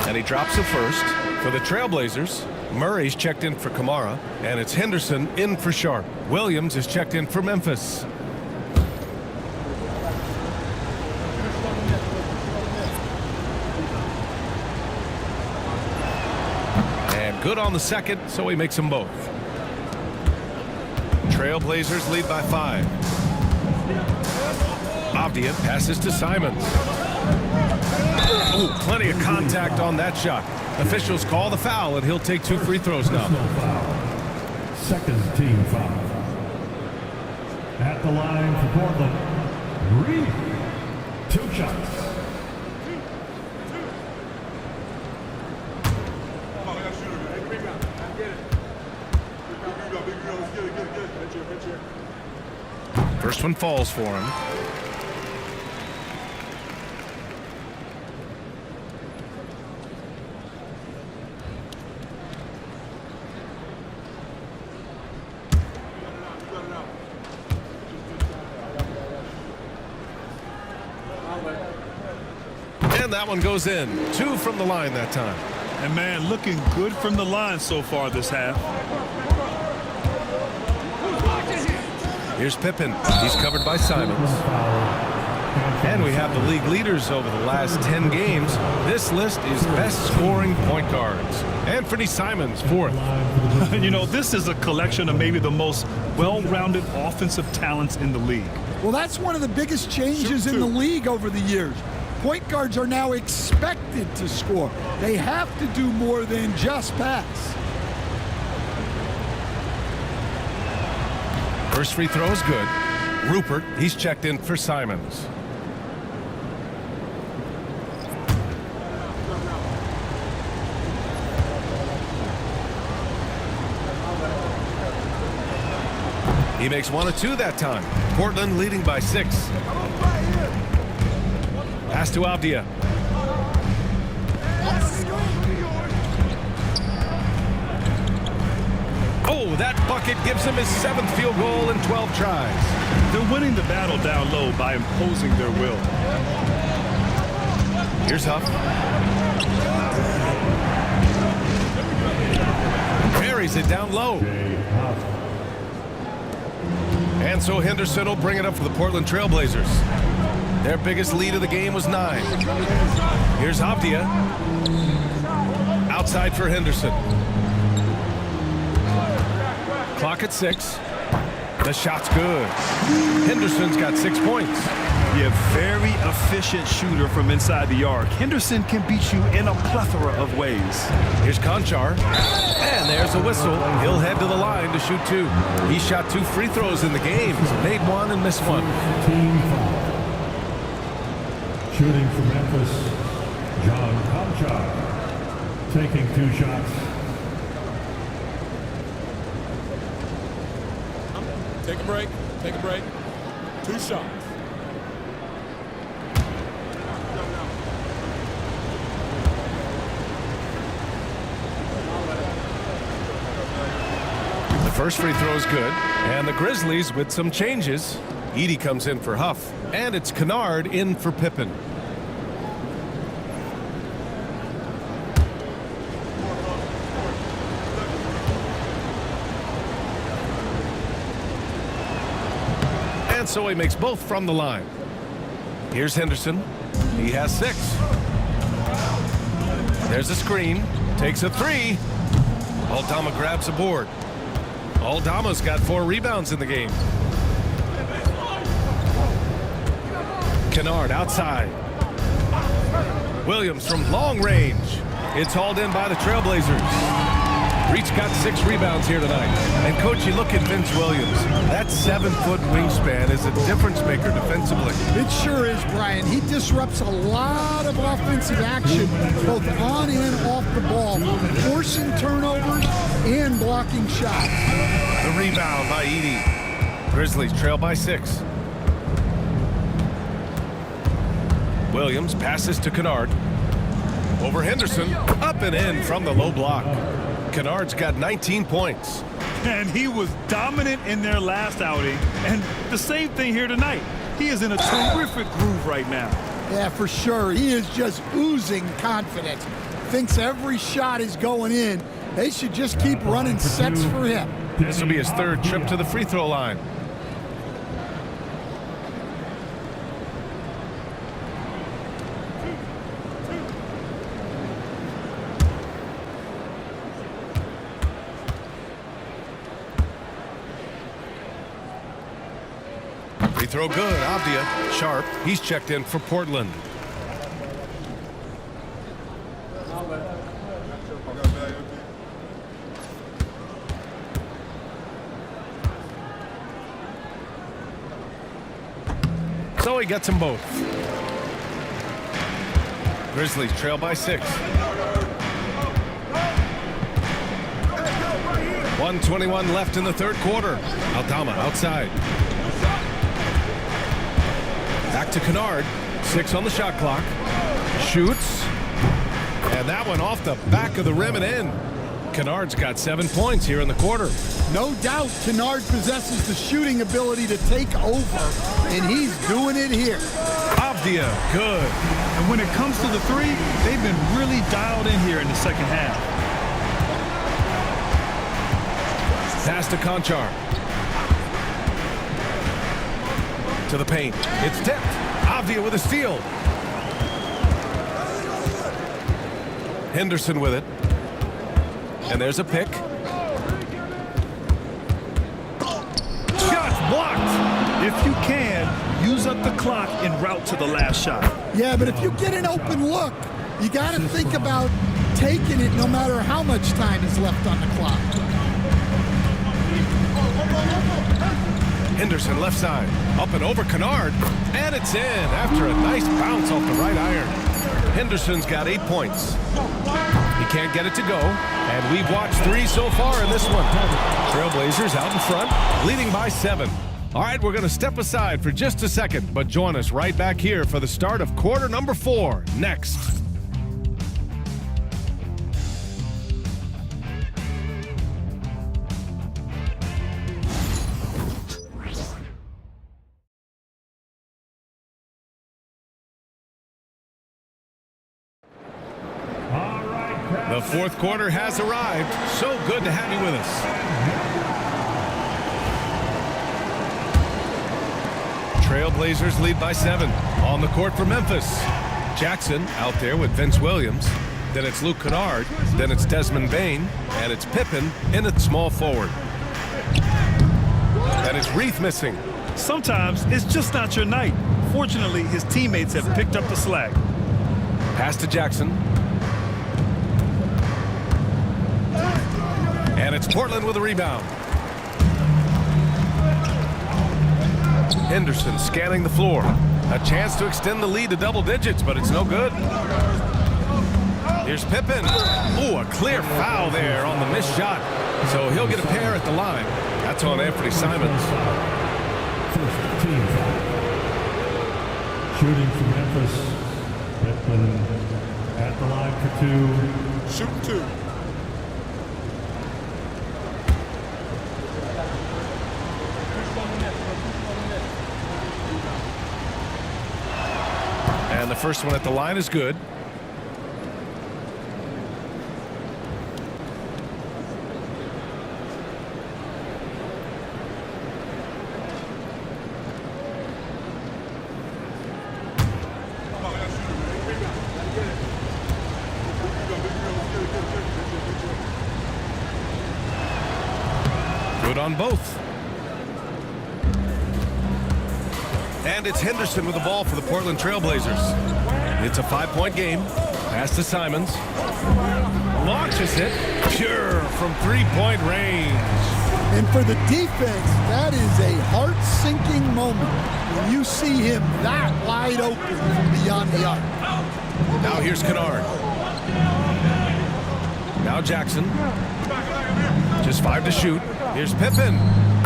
And he drops the first. For the Trailblazers, Murray's checked in for Kamara, and it's Henderson in for Sharp. Williams is checked in for Memphis. And good on the second, so he makes them both. Trailblazers lead by 5. Avdia passes to Simons. Ooh, plenty of contact on that shot. Officials call the foul, and he'll take 2 free throws now. Second team foul. At the line for Portland, Reith. 2 shots. First one falls for him. And that one goes in. 2 from the line that time. And man, looking good from the line so far this half. Here's Pippen. He's covered by Simons. And we have the league leaders over the last 10 games. This list is best scoring point guards. Anthony Simons, 4th. You know, this is a collection of maybe the most well-rounded offensive talents in the league. Well, that's one of the biggest changes in the league over the years. Point guards are now expected to score. They have to do more than just pass. First free throw is good. Rupert, he's checked in for Simons. He makes 1 of 2 that time. Portland leading by 6. Pass to Avdia. Oh, that bucket gives him his 7th field goal in 12 tries. They're winning the battle down low by imposing their will. Here's Huff. Carries it down low. And so Henderson will bring it up for the Portland Trailblazers. Their biggest lead of the game was 9. Here's Avdia. Outside for Henderson. Clock at 6. The shot's good. Henderson's got 6 points. Yeah, very efficient shooter from inside the arc. Henderson can beat you in a plethora of ways. Here's Conchar. And there's a whistle. He'll head to the line to shoot 2. He shot 2 free throws in the game. Made 1 and missed 1. Team foul. Shooting for Memphis, John Conchar. Taking 2 shots. Take a break. Take a break. 2 shots. First free throw is good. And the Grizzlies with some changes. Edey comes in for Huff. And it's Kennard in for Pippen. And so he makes both from the line. Here's Henderson. He has 6. There's a screen. Takes a 3. Aldama grabs a board. Aldama's got 4 rebounds in the game. Kennard outside. Williams from long range. It's hauled in by the Trailblazers. Reach got 6 rebounds here tonight. And coach, you look at Vince Williams. That 7-foot wingspan is a difference maker defensively. It sure is, Brian. He disrupts a lot of offensive action, both on and off the ball, forcing turnovers and blocking shots. The rebound by Edey. Grizzlies trail by 6. Williams passes to Kennard. Over Henderson. Up and in from the low block. Kennard's got 19 points. And he was dominant in their last outing. And the same thing here tonight. He is in a terrific groove right now. Yeah, for sure. He is just oozing confidence. Thinks every shot is going in. They should just keep running sets for him. This will be his 3rd trip to the free throw line. Free throw good. Avdia. Sharp. He's checked in for Portland. So he gets them both. Grizzlies trail by 6. 1:21 left in the 3rd quarter. Aldama outside. Back to Kennard. 6 on the shot clock. Shoots. And that one off the back of the rim and in. Kennard's got 7 points here in the quarter. No doubt Kennard possesses the shooting ability to take over, and he's doing it here. Avdia, good. And when it comes to the 3, they've been really dialed in here in the second half. Pass to Conchar. To the paint. It's tipped. Avdia with a steal. Henderson with it. And there's a pick. Shots blocked. If you can, use up the clock en route to the last shot. Yeah, but if you get an open look, you got to think about taking it no matter how much time is left on the clock. Henderson left side. Up and over Kennard. And it's in after a nice bounce off the right iron. Henderson's got 8 points. He can't get it to go. And we've watched 3 so far in this one. Trailblazers out in front, leading by 7. All right, we're going to step aside for just a second, but join us right back here for the start of quarter number 4 next. The 4th quarter has arrived. So good to have you with us. Trailblazers lead by 7. On the court for Memphis. Jackson out there with Vince Williams. Then it's Luke Kennard. Then it's Desmond Bane. And it's Pippen in at small forward. And it's Reith missing. Sometimes it's just not your night. Fortunately, his teammates have picked up the slack. Pass to Jackson. And it's Portland with a rebound. Henderson scanning the floor. A chance to extend the lead to double digits, but it's no good. Here's Pippen. Ooh, a clear foul there on the missed shot. So he'll get a pair at the line. That's on Anthony Simons. First team foul. Shooting for Memphis. Pippen at the line for 2. Shoot 2. And the first one at the line is good. Good on both. And it's Henderson with the ball for the Portland Trailblazers. It's a 5-point game. Pass to Simons. Launches it. Pure from 3-point range. And for the defense, that is a heart-sinking moment when you see him that wide open from beyond the arc. Now here's Kennard. Now Jackson. Just 5 to shoot. Here's Pippen.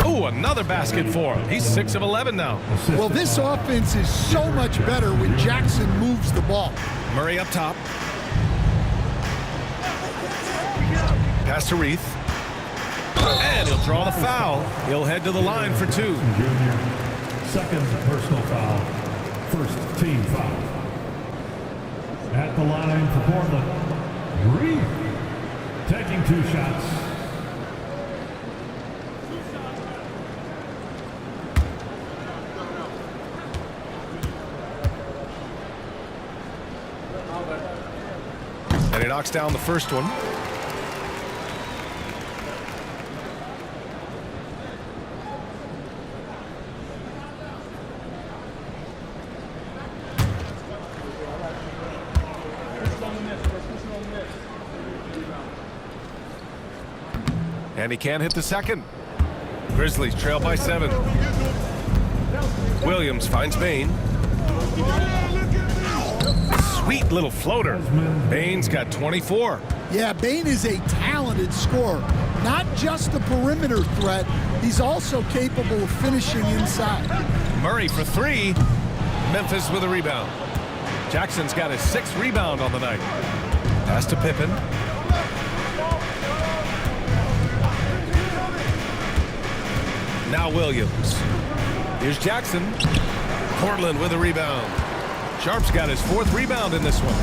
Oh, another basket for him. He's 6 of 11 now. Well, this offense is so much better when Jackson moves the ball. Murray up top. Pass to Reith. And he'll draw the foul. He'll head to the line for 2. Junior, second personal foul, first team foul. At the line for Portland, Reith taking 2 shots. And he knocks down the first one. And he can't hit the second. Grizzlies trail by 7. Williams finds Bain. Sweet little floater. Bain's got 24. Yeah, Bain is a talented scorer. Not just a perimeter threat, he's also capable of finishing inside. Murray for 3. Memphis with a rebound. Jackson's got his 6th rebound on the night. Pass to Pippen. Now Williams. Here's Jackson. Portland with a rebound. Sharp's got his 4th rebound in this one.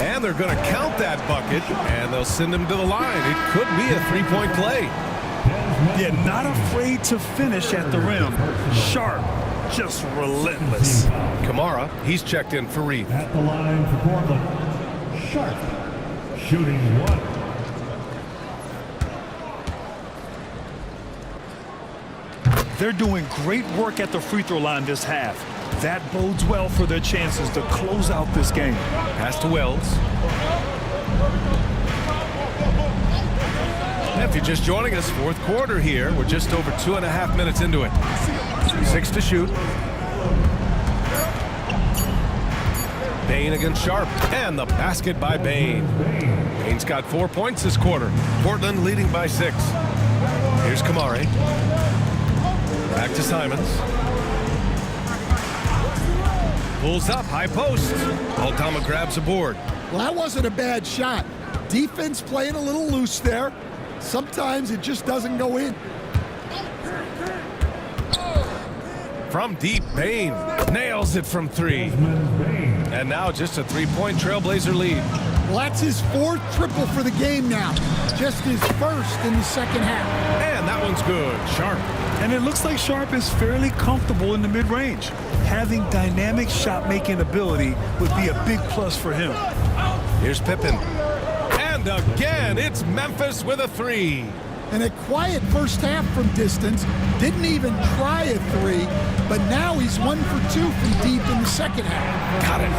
And they're going to count that bucket, and they'll send him to the line. It could be a 3-point play. Yeah, not afraid to finish at the rim. Sharp, just relentless. Kamara, he's checked in for Reith. At the line for Portland, Sharp, shooting 1. They're doing great work at the free throw line this half. That bodes well for their chances to close out this game. Pass to Wells. If you're just joining us, 4th quarter here. We're just over 2.5 minutes into it. 6 to shoot. Bain against Sharp. And the basket by Bain. Bain's got 4 points this quarter. Portland leading by 6. Here's Kamari. Back to Simons. Pulls up, high post. Aldama grabs a board. Well, that wasn't a bad shot. Defense playing a little loose there. Sometimes it just doesn't go in. From deep, Bain nails it from 3. And now just a 3-point Trailblazer lead. Well, that's his 4th triple for the game now. Just his 1st in the second half. And that one's good. Sharp. And it looks like Sharp is fairly comfortable in the mid-range. Having dynamic shot-making ability would be a big plus for him. Here's Pippen. And again, it's Memphis with a 3. And a quiet first half from distance. Didn't even try a 3, but now he's 1 for 2 from deep in the second half. Got it.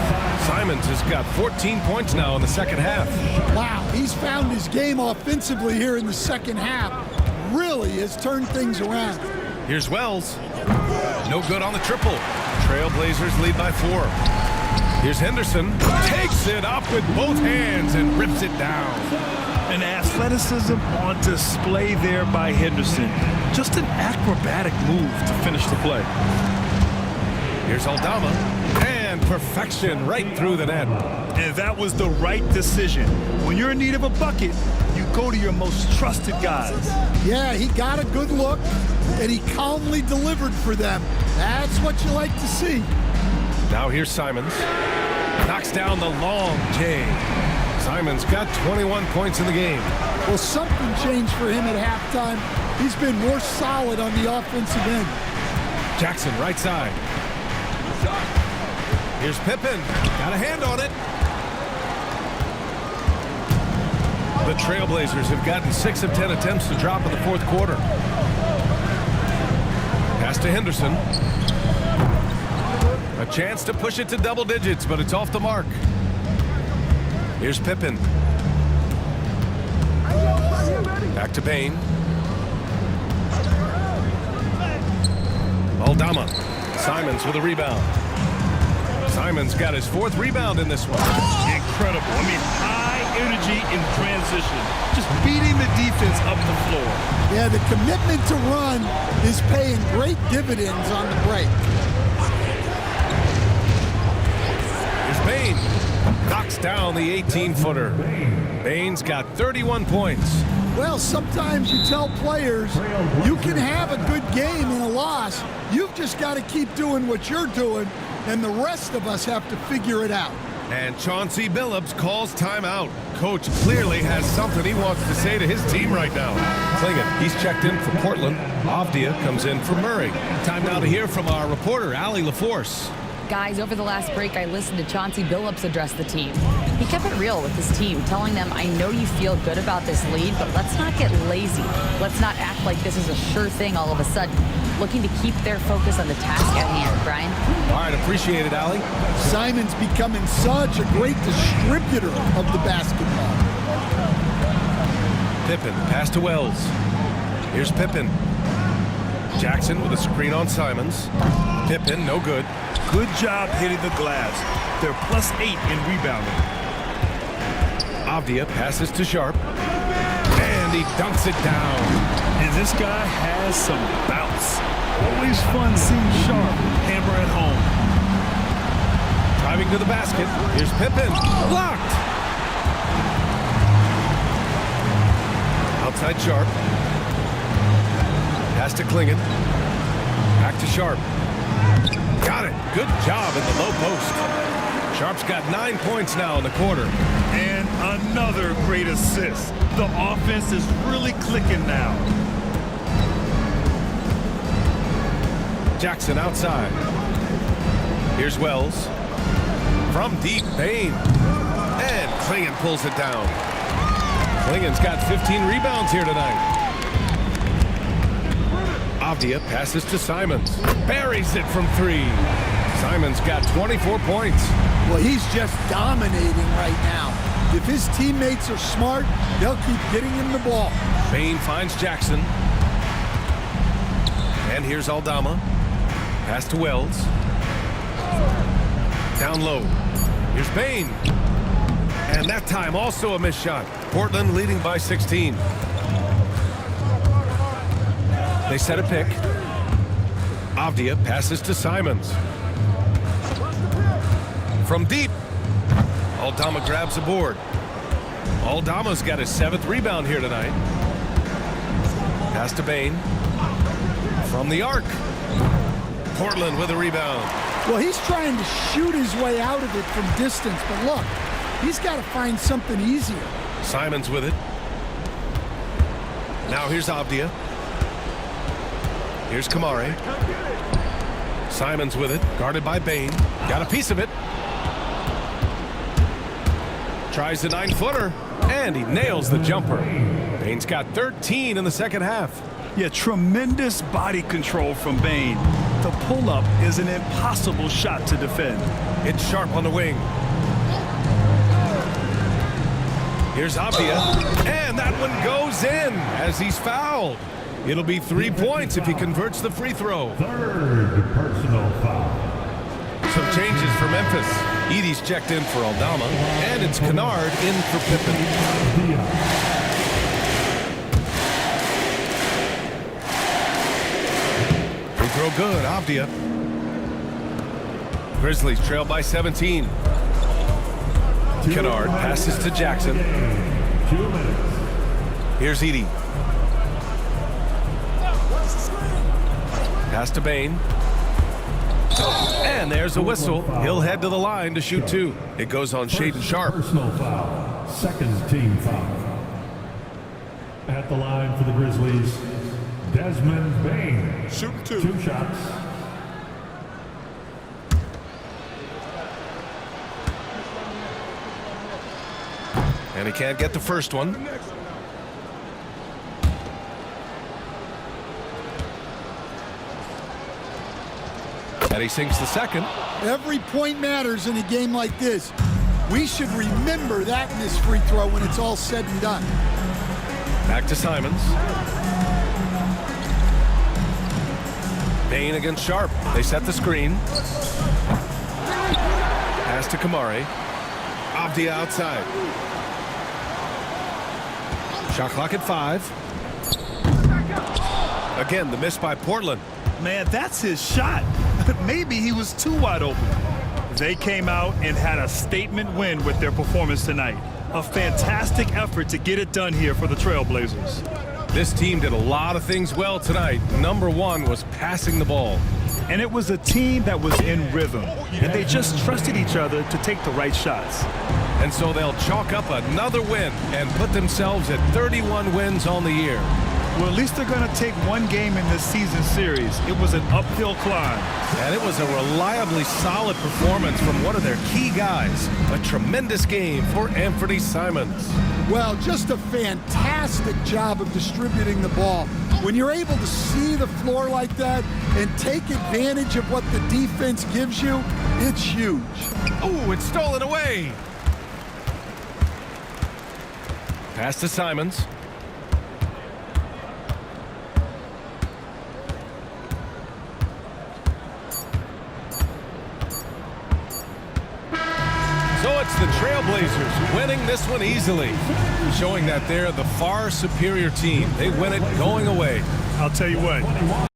Simons has got 14 points now in the second half. Wow, he's found his game offensively here in the second half. Really has turned things around. Here's Wells. No good on the triple. Trailblazers lead by 4. Here's Henderson. Takes it up with both hands and rips it down. An athleticism on display there by Henderson. Just an acrobatic move to finish the play. Here's Aldama. And perfection right through the net. And that was the right decision. When you're in need of a bucket, you go to your most trusted guys. Yeah, he got a good look, and he calmly delivered for them. That's what you like to see. Now here's Simons. Knocks down the long J. Simons got 21 points in the game. Well, something changed for him at halftime. He's been more solid on the offensive end. Jackson, right side. Here's Pippen. Got a hand on it. The Trailblazers have gotten 6 of 10 attempts to drop in the fourth quarter. Pass to Henderson. A chance to push it to double digits, but it's off the mark. Here's Pippen. Back to Bain. Aldama. Simons with a rebound. Simons got his 4th rebound in this one. Incredible. I mean, high energy in transition. Just beating the defense up the floor. Yeah, the commitment to run is paying great dividends on the break. Here's Bain. Knocks down the 18-footer. Bain's got 31 points. Well, sometimes you tell players you can have a good game in a loss. You've just got to keep doing what you're doing, and the rest of us have to figure it out. And Chauncey Billups calls timeout. Coach clearly has something he wants to say to his team right now. Klingon, he's checked in for Portland. Avdia comes in for Murray. Time now to hear from our reporter, Allie LaForce. Guys, over the last break, I listened to Chauncey Billups address the team. He kept it real with his team, telling them, I know you feel good about this lead, but let's not get lazy. Let's not act like this is a sure thing all of a sudden. Looking to keep their focus on the task at hand, Brian. All right, appreciate it, Allie. Simon's becoming such a great distributor of the basketball. Pippen, pass to Wells. Here's Pippen. Jackson with a screen on Simons. Pippen, no good. Good job hitting the glass. They're +8 in rebounding. Avdia passes to Sharp. And he dunks it down. And this guy has some bounce. Always fun seeing Sharp hammer at home. Driving to the basket. Here's Pippen. Blocked. Outside Sharp. Pass to Klingon. Back to Sharp. Got it. Good job in the low post. Sharp's got 9 points now in the quarter. And another great assist. The offense is really clicking now. Jackson outside. Here's Wells. From deep, Bain. And Klingon pulls it down. Klingon's got 15 rebounds here tonight. Avdia passes to Simons. Buries it from 3. Simons got 24 points. Well, he's just dominating right now. If his teammates are smart, they'll keep getting him the ball. Bain finds Jackson. And here's Aldama. Pass to Wells. Down low. Here's Bain. And that time also a missed shot. Portland leading by 16. They set a pick. Avdia passes to Simons. From deep. Aldama grabs the board. Aldama's got his 7th rebound here tonight. Pass to Bain. From the arc. Portland with a rebound. Well, he's trying to shoot his way out of it from distance, but look, he's got to find something easier. Simons with it. Now here's Avdia. Here's Kamare. Simons with it, guarded by Bain. Got a piece of it. Tries the 9-footer, and he nails the jumper. Bain's got 13 in the second half. Yeah, tremendous body control from Bain. The pull-up is an impossible shot to defend. It's Sharp on the wing. Here's Avdia, and that one goes in as he's fouled. It'll be 3 points if he converts the free throw. 3rd personal foul. Some changes for Memphis. Edey's checked in for Aldama, and it's Kennard in for Pippen. Free throw good, Avdia. Grizzlies trail by 17. Kennard passes to Jackson. 2 minutes. Here's Edey. Pass to Bain. And there's a whistle. He'll head to the line to shoot 2. It goes on Shaden Sharp. Personal foul. Second team foul. At the line for the Grizzlies, Desmond Bain. Shooting 2. 2 shots. And he can't get the first one. And he sinks the second. Every point matters in a game like this. We should remember that in this free throw when it's all said and done. Back to Simons. Bain against Sharp. They set the screen. Pass to Kamari. Off the outside. Shot clock at 5. Again, the miss by Portland. Man, that's his shot. Maybe he was too wide open. They came out and had a statement win with their performance tonight. A fantastic effort to get it done here for the Trailblazers. This team did a lot of things well tonight. Number 1 was passing the ball. And it was a team that was in rhythm, and they just trusted each other to take the right shots. And so they'll chalk up another win and put themselves at 31 wins on the year. Well, at least they're going to take one game in this season series. It was an uphill climb. And it was a reliably solid performance from one of their key guys. A tremendous game for Anthony Simons. Well, just a fantastic job of distributing the ball. When you're able to see the floor like that and take advantage of what the defense gives you, it's huge. Oh, it's stolen away. Pass to Simons. So it's the Trailblazers winning this one easily, showing that they're the far superior team. They win it going away. I'll tell you what,